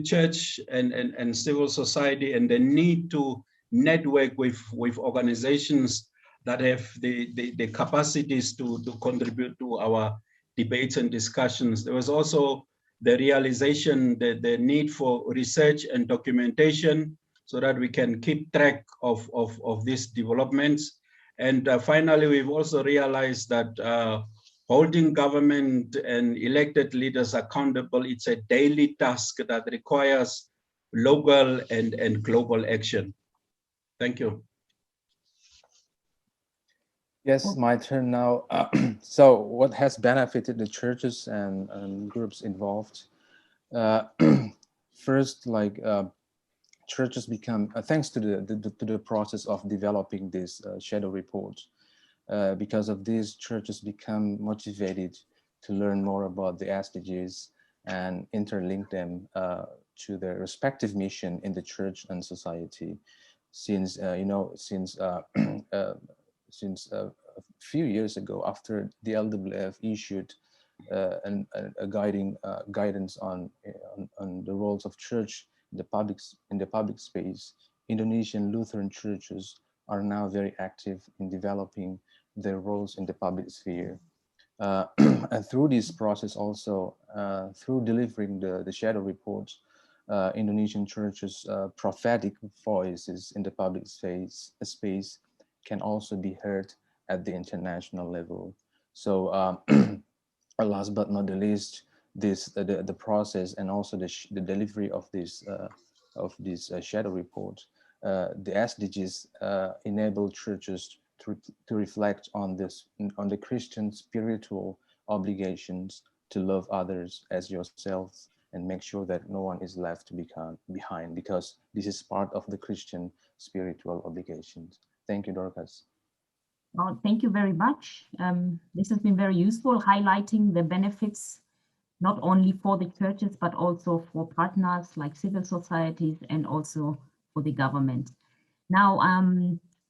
church and civil society, and the need to network with organizations that have the capacities to contribute to our debates and discussions. There was also the realization that the need for research and documentation so that we can keep track of these developments. And finally, we've also realized that holding government and elected leaders accountable, it's a daily task that requires local and global action. Thank you. Yes, my turn now. So what has benefited the churches and groups involved? First, churches become, thanks to the process of developing this shadow report, because of this, churches become motivated to learn more about the SDGs and interlink them to their respective mission in the church and society. Since since a few years ago, after the LWF issued a guidance on the roles of church the public space, Indonesian Lutheran churches are now very active in developing their roles in the public sphere. And through this process also, through delivering the shadow reports, Indonesian churches' prophetic voices in the public space can also be heard at the international level. So last but not the least, the process and also the delivery of this shadow report, the SDGs enable churches to reflect on the Christian spiritual obligations to love others as yourselves and make sure that no one is left behind, because this is part of the Christian spiritual obligations. Thank you, Dorcas. Well, thank you very much. This has been very useful, highlighting the benefits not only for the churches, but also for partners like civil societies and also for the government. Now,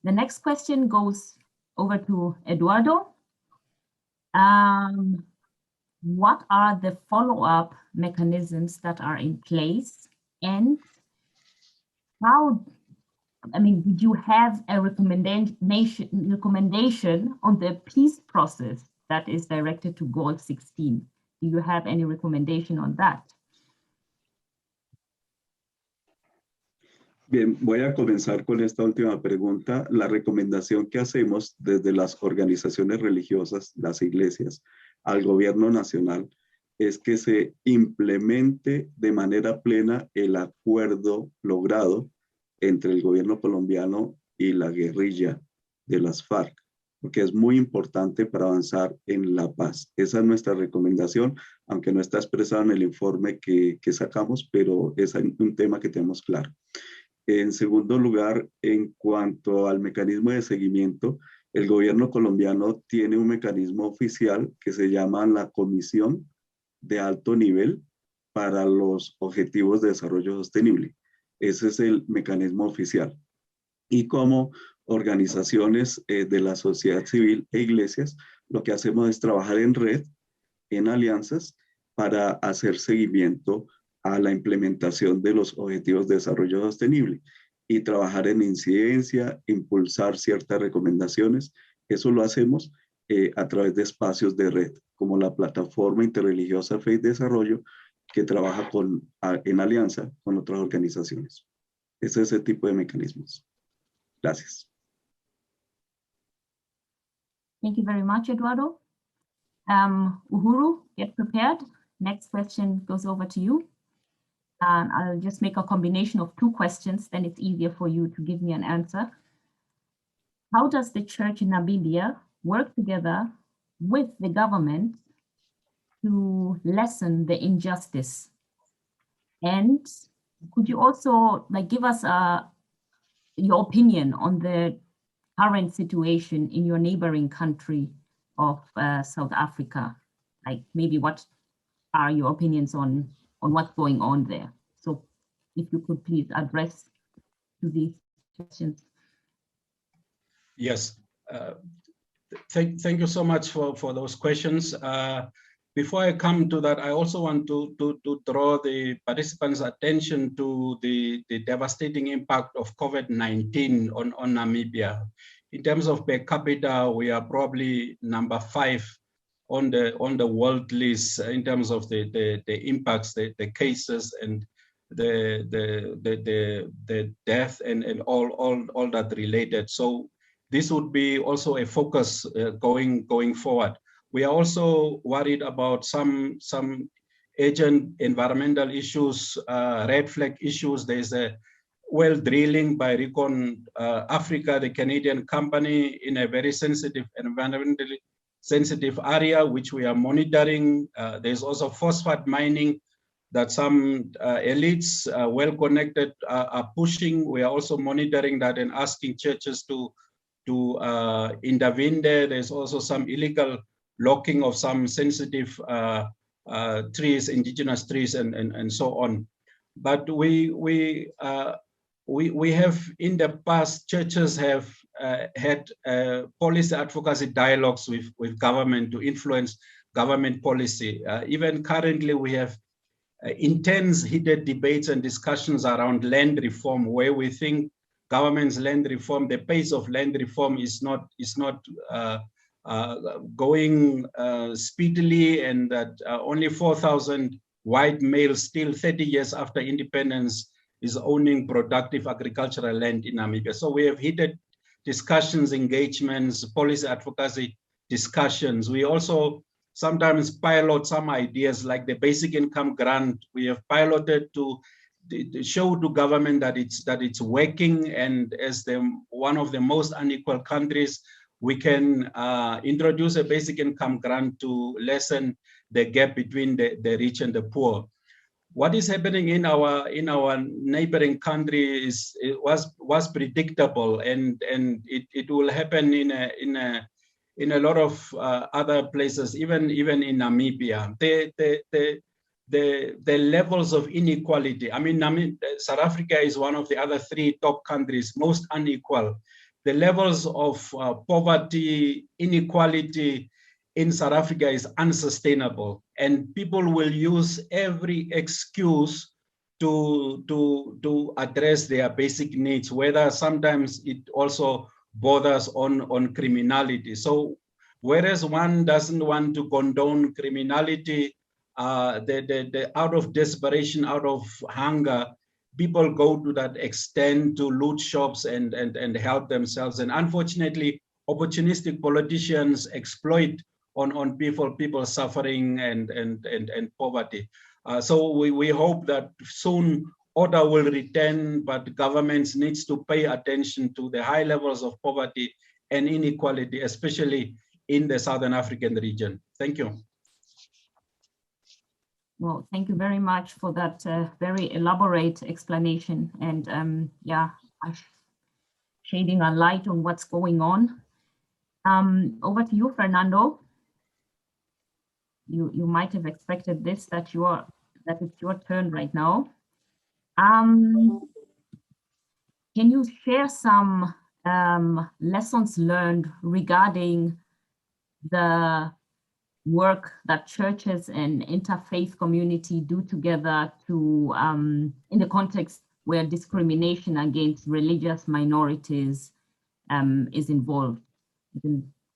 the next question goes over to Eduardo. What are the follow-up mechanisms that are in place, and how, did you have a recommendation on the peace process that is directed to goal 16? Do you have any recommendation on that? Bien, voy a comenzar con esta última pregunta. La recomendación que hacemos desde las organizaciones religiosas, las iglesias, al gobierno nacional, es que se implemente de manera plena el acuerdo logrado entre el gobierno colombiano y la guerrilla de las FARC, porque es muy importante para avanzar en la paz. Esa es nuestra recomendación, aunque no está expresada en el informe que sacamos, pero es un tema que tenemos claro. En segundo lugar, en cuanto al mecanismo de seguimiento, el gobierno colombiano tiene un mecanismo oficial que se llama la Comisión de Alto Nivel para los Objetivos de Desarrollo Sostenible. Ese es el mecanismo oficial. Y como organizaciones de la sociedad civil e iglesias, lo que hacemos es trabajar en red, en alianzas, para hacer seguimiento a la implementación de los Objetivos de Desarrollo Sostenible y trabajar en incidencia, impulsar ciertas recomendaciones. Eso lo hacemos a través de espacios de red, como la Plataforma Interreligiosa Fe y Desarrollo, que trabaja en alianza con otras organizaciones. Es ese tipo de mecanismos. Gracias. Thank you very much, Eduardo. Uhuru, get prepared. Next question goes over to you. I'll just make a combination of two questions, then it's easier for you to give me an answer. How does the church in Namibia work together with the government to lessen the injustice? And could you also give us your opinion on the current situation in your neighboring country of South Africa? Maybe what are your opinions on what's going on there? So if you could please address to these questions. Yes, thank you so much for those questions. Before I come to that, I also want to draw the participants' attention to the devastating impact of COVID-19 on Namibia. In terms of per capita, we are probably number 5 on the world list in terms of the impacts, the cases, and the death and all that related. So this would be also a focus going forward. We are also worried about some urgent environmental issues, red flag issues. There's a well drilling by Recon Africa, the Canadian company, in a very sensitive, environmentally sensitive area, which we are monitoring. There's also phosphate mining that some elites, well-connected, are pushing. We are also monitoring that and asking churches to intervene there. There's also some illegal logging of some sensitive trees, indigenous trees, and so on. But we have, in the past, churches have had policy advocacy dialogues with government to influence government policy. Even currently, we have intense, heated debates and discussions around land reform, where we think government's land reform, the pace of land reform is not going speedily, and that only 4,000 white males still 30 years after independence is owning productive agricultural land in Namibia. So we have heated discussions, engagements, policy advocacy discussions. We also sometimes pilot some ideas like the basic income grant. We have piloted to show to government that it's working, and as one of the most unequal countries, we can introduce a basic income grant to lessen the gap between the rich and the poor. What is happening in our neighboring country was predictable, and it will happen in a lot of other places, even in Namibia. The levels of inequality. I mean, South Africa is one of the other 3 top countries, most unequal. The levels of poverty, inequality in South Africa is unsustainable, and people will use every excuse to address their basic needs, whether sometimes it also borders on criminality. So whereas one doesn't want to condone criminality, out of desperation, out of hunger, people go to that extent to loot shops and help themselves. And unfortunately, opportunistic politicians exploit on people suffering and poverty. So we hope that soon order will return, but governments needs to pay attention to the high levels of poverty and inequality, especially in the Southern African region. Thank you. Well, thank you very much for that very elaborate explanation, and yeah, shedding a light on what's going on. Over to you, Fernando. You might have expected this, that it's your turn right now. Can you share some lessons learned regarding the work that churches and interfaith community do together to in the context where discrimination against religious minorities is involved?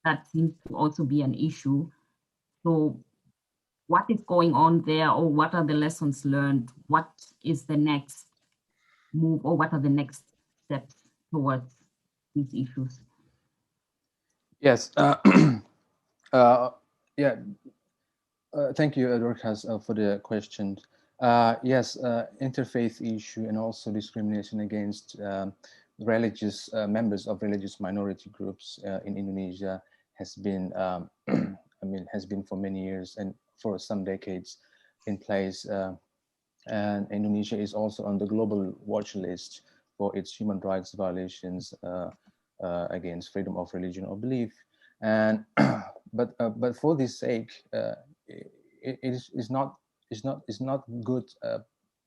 That seems to also be an issue. So what is going on there, or what are the lessons learned? What is the next move, or what are the next steps towards these issues? Yes. Yeah. Thank you, Dorcas, for the question. Yes, interfaith issue and also discrimination against religious members of religious minority groups in Indonesia has been, has been for many years and for some decades in place. And Indonesia is also on the global watch list for its human rights violations against freedom of religion or belief. And but for this sake, it is not good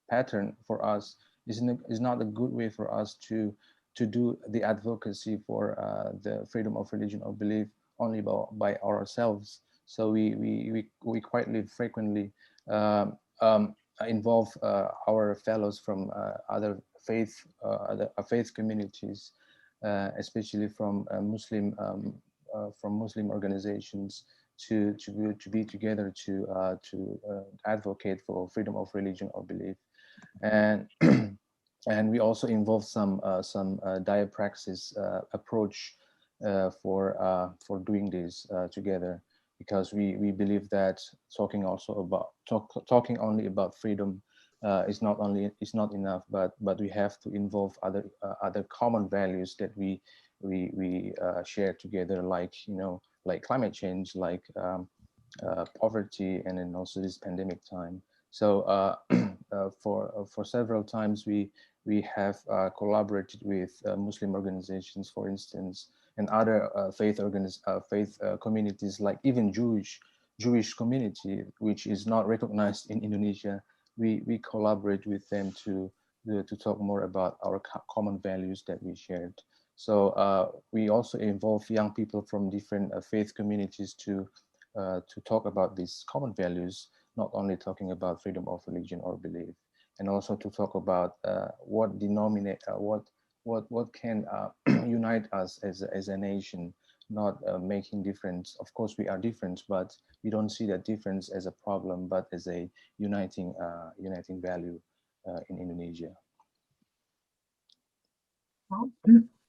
pattern for us. Is not a good way for us to do the advocacy for the freedom of religion or belief only by ourselves. So we quite frequently involve our fellows from other faith communities, especially from Muslim organizations, to be together to advocate for freedom of religion or belief, and and we also involve some diapraxis approach for doing this together, because we believe that talking only about freedom is not enough, but we have to involve other common values that we share together, like like climate change, like poverty, and then also this pandemic time. So for several times we have collaborated with Muslim organizations, for instance, and other faith communities, like even Jewish community, which is not recognized in Indonesia. We collaborate with them to talk more about our common values that we shared. So we also involve young people from different faith communities to talk about these common values. not only talking about freedom of religion or belief, and also to talk about what can unite us as a nation, not making difference. Of course, we are different, but we don't see that difference as a problem, but as a uniting value in Indonesia. Well,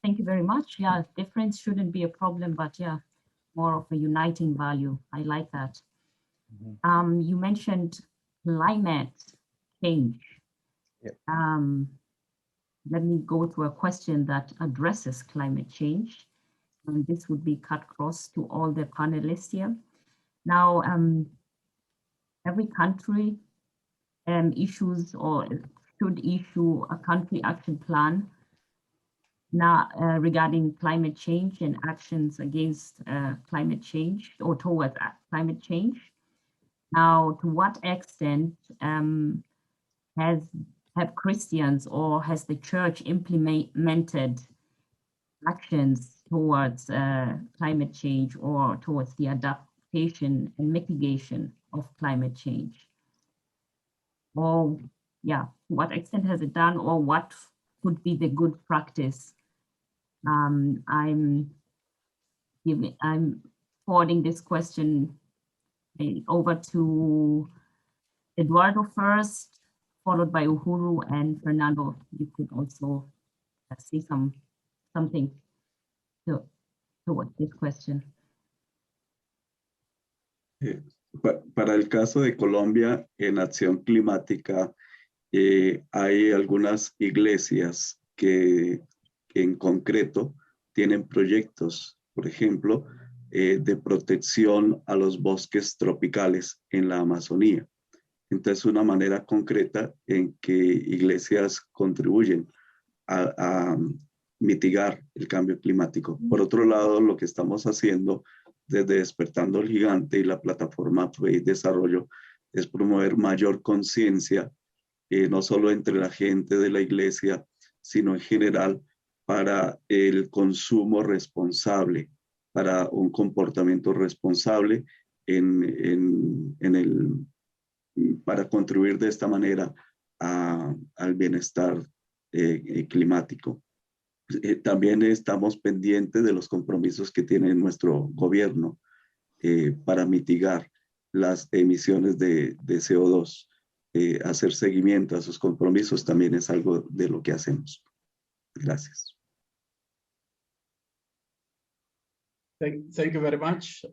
thank you very much. Yeah, difference shouldn't be a problem, but yeah, more of a uniting value. I like that. Mm-hmm. You mentioned climate change. Yep. Let me go to a question that addresses climate change. And this would be cut across to all the panelists here. Now, every country issues or should issue a country action plan now regarding climate change and actions against climate change or towards climate change. Now, to what extent have Christians or has the church implemented actions towards climate change or towards the adaptation and mitigation of climate change? Or yeah, to what extent has it done, or what could be the good practice? I'm forwarding this question over to Eduardo first, followed by Uhuru, and Fernando. You could also say something towards this question. Para el caso de Colombia, en acción climática, hay algunas iglesias que en concreto tienen proyectos, por ejemplo, de protección a los bosques tropicales en la Amazonía. Entonces, una manera concreta en que iglesias contribuyen a mitigar el cambio climático. Por otro lado, lo que estamos haciendo desde Despertando el Gigante y la plataforma Fe y Desarrollo es promover mayor conciencia, no solo entre la gente de la iglesia, sino en general para el consumo responsable, para un comportamiento responsable para contribuir de esta manera al bienestar climático. También estamos pendientes de los compromisos que tiene nuestro gobierno para mitigar las emisiones de CO2. Hacer seguimiento a sus compromisos también es algo de lo que hacemos. Gracias. Thank you very much.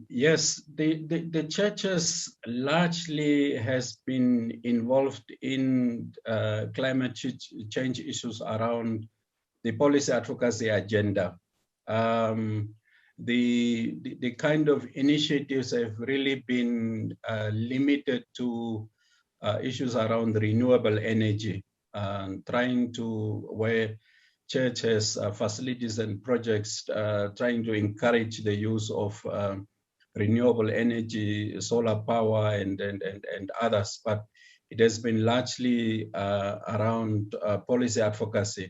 Yes, the churches largely has been involved in climate change issues around the policy advocacy agenda. The kind of initiatives have really been limited to issues around renewable energy, trying to where churches, facilities and projects trying to encourage the use of renewable energy, solar power and others, but it has been largely around policy advocacy.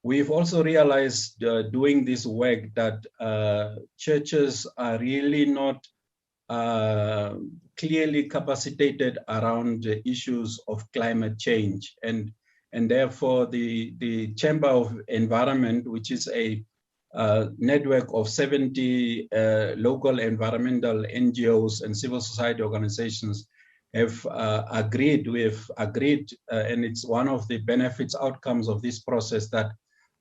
We've also realized doing this work that churches are really not clearly capacitated around the issues of climate change. And therefore the Chamber of Environment, which is a network of 70 local environmental NGOs and civil society organizations, have agreed, and it's one of the benefits outcomes of this process that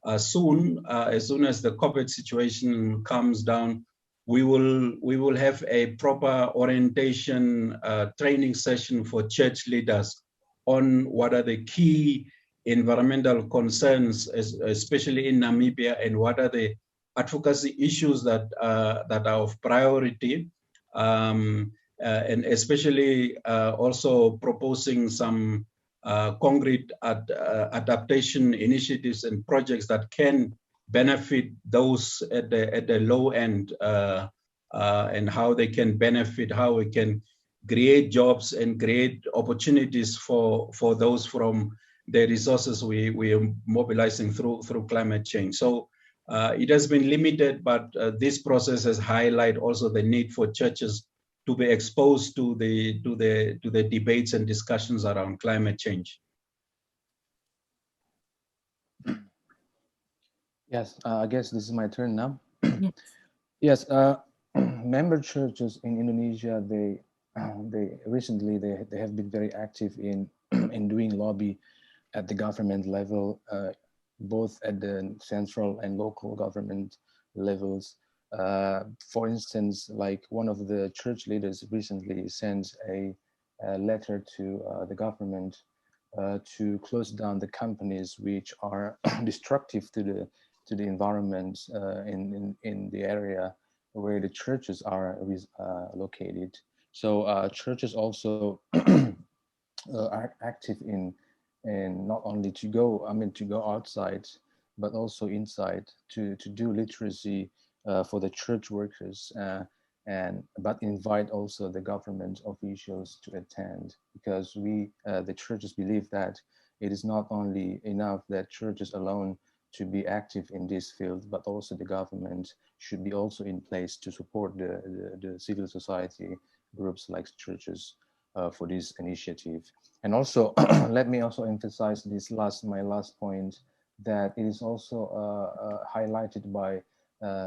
as soon as the COVID situation comes down, we will have a proper orientation training session for church leaders on what are the key environmental concerns, especially in Namibia, and what are the advocacy issues that are of priority, and especially also proposing some concrete adaptation initiatives and projects that can benefit those at the low end, and how they can benefit, how we can create jobs and create opportunities for those from the resources we are mobilizing through climate change. So It has been limited, but this process has highlighted also the need for churches to be exposed to the debates and discussions around climate change. Yes, I guess this is my turn now. Yes. Yes, member churches in Indonesia, they recently they have been very active in in doing lobby at the government level, both at the central and local government levels. For instance, like one of the church leaders recently sent a letter to the government to close down the companies which are destructive to the environment in the area where the churches are located. So churches also are active in not only to go outside, but also inside to do literacy for the church workers, but invite also the government officials to attend, because we the churches believe that it is not only enough that churches alone to be active in this field, but also the government should be also in place to support the civil society groups like churches for this initiative. And also, let me also emphasize my last point, that it is also highlighted by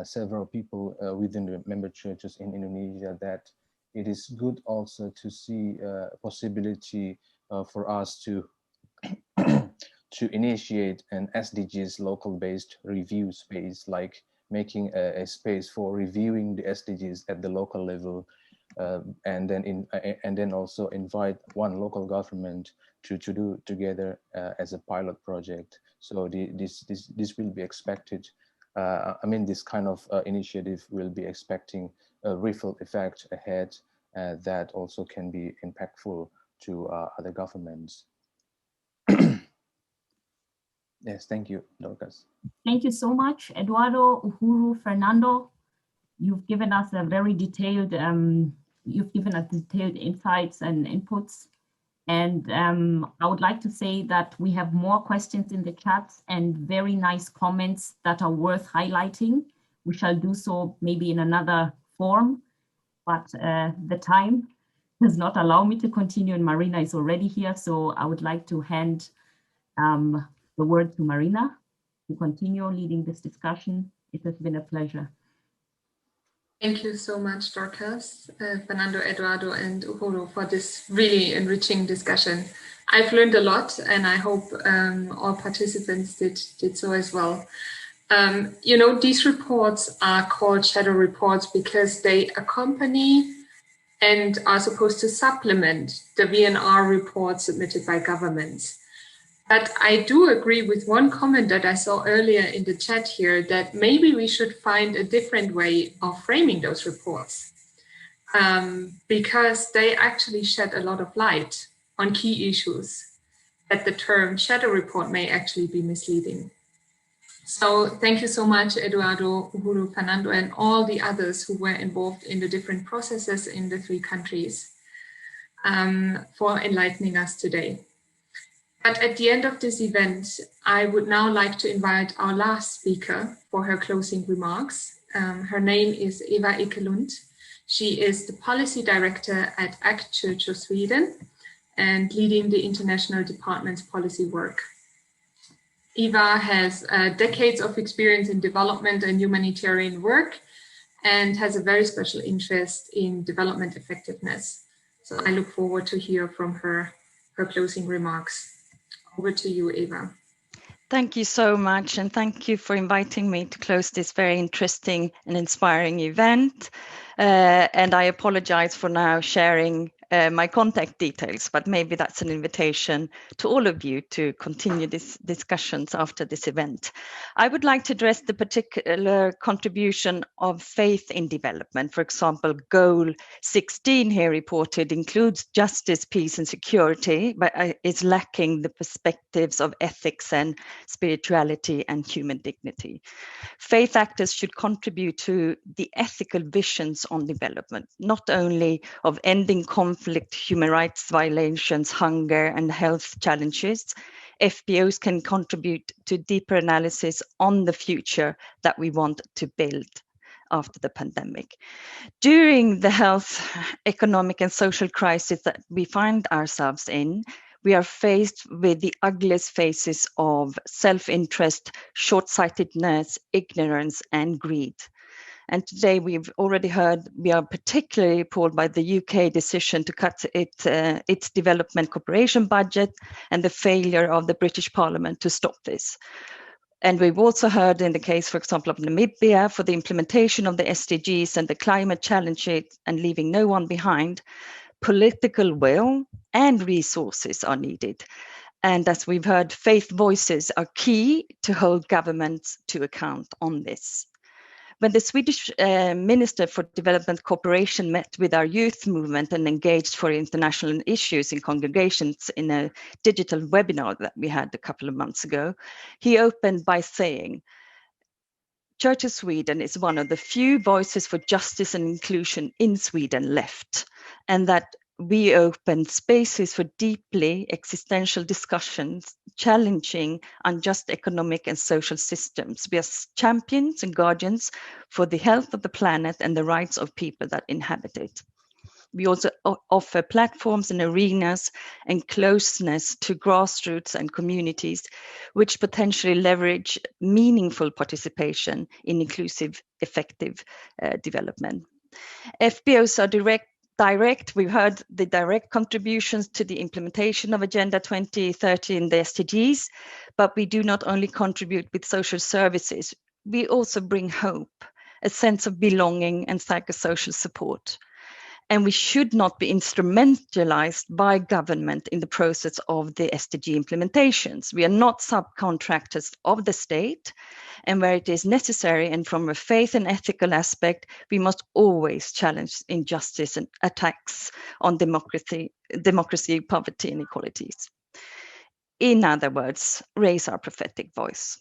several people within the member churches in Indonesia, that it is good also to see a possibility for us to to initiate an SDGs local-based review space, like making a space for reviewing the SDGs at the local level, and then also invite one local government to do together as a pilot project. So this will be expected. This kind of initiative will be expecting a ripple effect ahead that also can be impactful to other governments. Yes, thank you, Dorcas. Thank you so much, Eduardo, Uhuru, Fernando. You've given us a very detailed, detailed insights and inputs. And I would like to say that we have more questions in the chat and very nice comments that are worth highlighting. We shall do so maybe in another form, but the time does not allow me to continue, and Marina is already here. So I would like to hand the word to Marina to continue leading this discussion. It has been a pleasure. Thank you so much, Dorcas, Fernando, Eduardo, and Uhuru for this really enriching discussion. I've learned a lot, and I hope all participants did so as well. These reports are called shadow reports because they accompany and are supposed to supplement the VNR reports submitted by governments. But I do agree with one comment that I saw earlier in the chat here, that maybe we should find a different way of framing those reports, because they actually shed a lot of light on key issues that the term shadow report may actually be misleading. So thank you so much, Eduardo, Uhuru, Fernando, and all the others who were involved in the different processes in the 3 countries for enlightening us today. But at the end of this event, I would now like to invite our last speaker for her closing remarks. Her name is Eva Ekelund. She is the Policy Director at ACT Church of Sweden and leading the International Department's policy work. Eva has decades of experience in development and humanitarian work and has a very special interest in development effectiveness. So I look forward to hear from her closing remarks. Over to you, Eva. Thank you so much, and thank you for inviting me to close this very interesting and inspiring event. And I apologize for now sharing my contact details, but maybe that's an invitation to all of you to continue these discussions after this event. I would like to address the particular contribution of faith in development. For example, goal 16 here reported includes justice, peace and security, but is lacking the perspectives of ethics and spirituality and human dignity. Faith actors should contribute to the ethical visions on development, not only of ending conflict, human rights violations, hunger and health challenges, FPOs can contribute to deeper analysis on the future that we want to build after the pandemic. During the health, economic and social crisis that we find ourselves in, we are faced with the ugliest faces of self-interest, short-sightedness, ignorance, and greed. And today we've already heard we are particularly appalled by the UK decision to cut its development cooperation budget and the failure of the British Parliament to stop this. And we've also heard in the case, for example, of Namibia, for the implementation of the SDGs and the climate challenges and leaving no one behind, political will and resources are needed. And as we've heard, faith voices are key to hold governments to account on this. When the Swedish Minister for Development Cooperation met with our youth movement and engaged for international issues in congregations in a digital webinar that we had a couple of months ago, he opened by saying, Church of Sweden is one of the few voices for justice and inclusion in Sweden left, and that we open spaces for deeply existential discussions, challenging unjust economic and social systems. We are champions and guardians for the health of the planet and the rights of people that inhabit it. We also offer platforms and arenas and closeness to grassroots and communities, which potentially leverage meaningful participation in inclusive, effective development. FPOs are direct. We've heard the direct contributions to the implementation of Agenda 2030 and the SDGs, but we do not only contribute with social services, we also bring hope, a sense of belonging and psychosocial support. And we should not be instrumentalized by government in the process of the SDG implementations. We are not subcontractors of the state, and where it is necessary and from a faith and ethical aspect, we must always challenge injustice and attacks on democracy, poverty, and inequalities. In other words, raise our prophetic voice.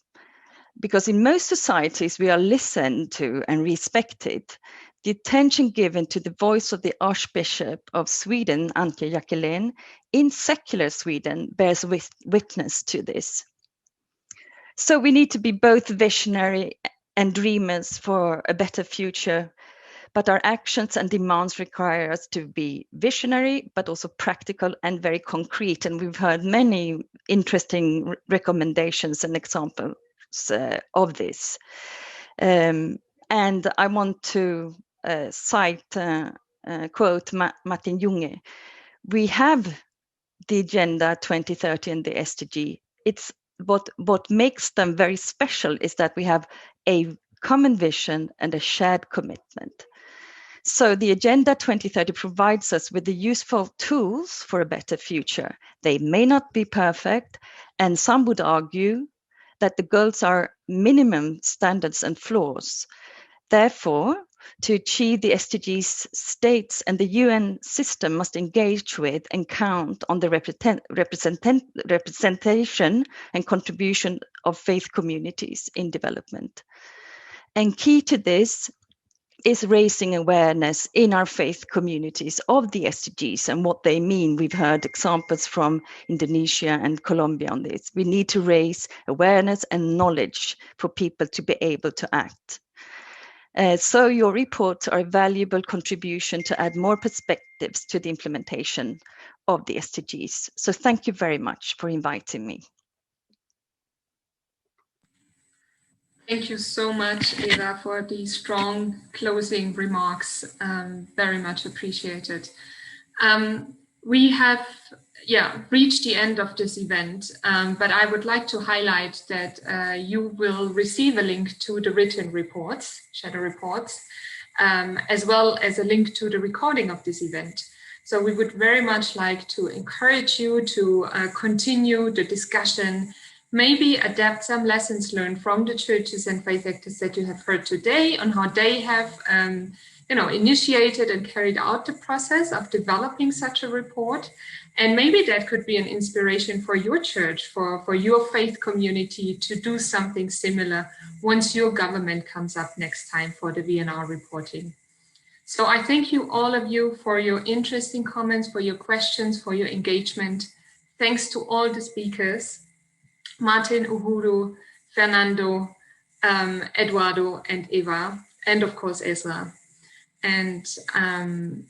Because in most societies, we are listened to and respected. The attention given to the voice of the Archbishop of Sweden, Antje Jackelin, in secular Sweden bears witness to this. So we need to be both visionary and dreamers for a better future, but our actions and demands require us to be visionary, but also practical and very concrete. And we've heard many interesting recommendations and examples of this. And I want to quote Martin Junge. We have the Agenda 2030 and the SDG. It's what makes them very special is that we have a common vision and a shared commitment. So the Agenda 2030 provides us with the useful tools for a better future. They may not be perfect, and some would argue that the goals are minimum standards and flaws. Therefore, to achieve the SDGs, states and the UN system must engage with and count on the representation and contribution of faith communities in development. And key to this is raising awareness in our faith communities of the SDGs and what they mean. We've heard examples from Indonesia and Colombia on this. We need to raise awareness and knowledge for people to be able to act. So your reports are a valuable contribution to add more perspectives to the implementation of the SDGs. So thank you very much for inviting me. Thank you so much, Eva, for these strong closing remarks. Very much appreciated. We have reached the end of this event, but I would like to highlight that you will receive a link to the written reports, shadow reports, as well as a link to the recording of this event. So we would very much like to encourage you to continue the discussion, maybe adapt some lessons learned from the churches and faith actors that you have heard today on how they have initiated and carried out the process of developing such a report. And maybe that could be an inspiration for your church, for your faith community to do something similar once your government comes up next time for the VNR reporting. So I thank you, all of you, for your interesting comments, for your questions, for your engagement. Thanks to all the speakers. Martin, Uhuru, Fernando, Eduardo, and Eva, and of course Ezra. And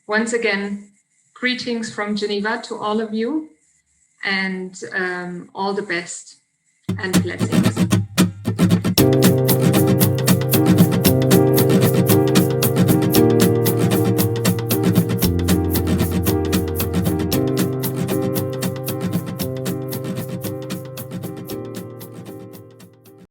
once again, greetings from Geneva to all of you, and all the best and blessings.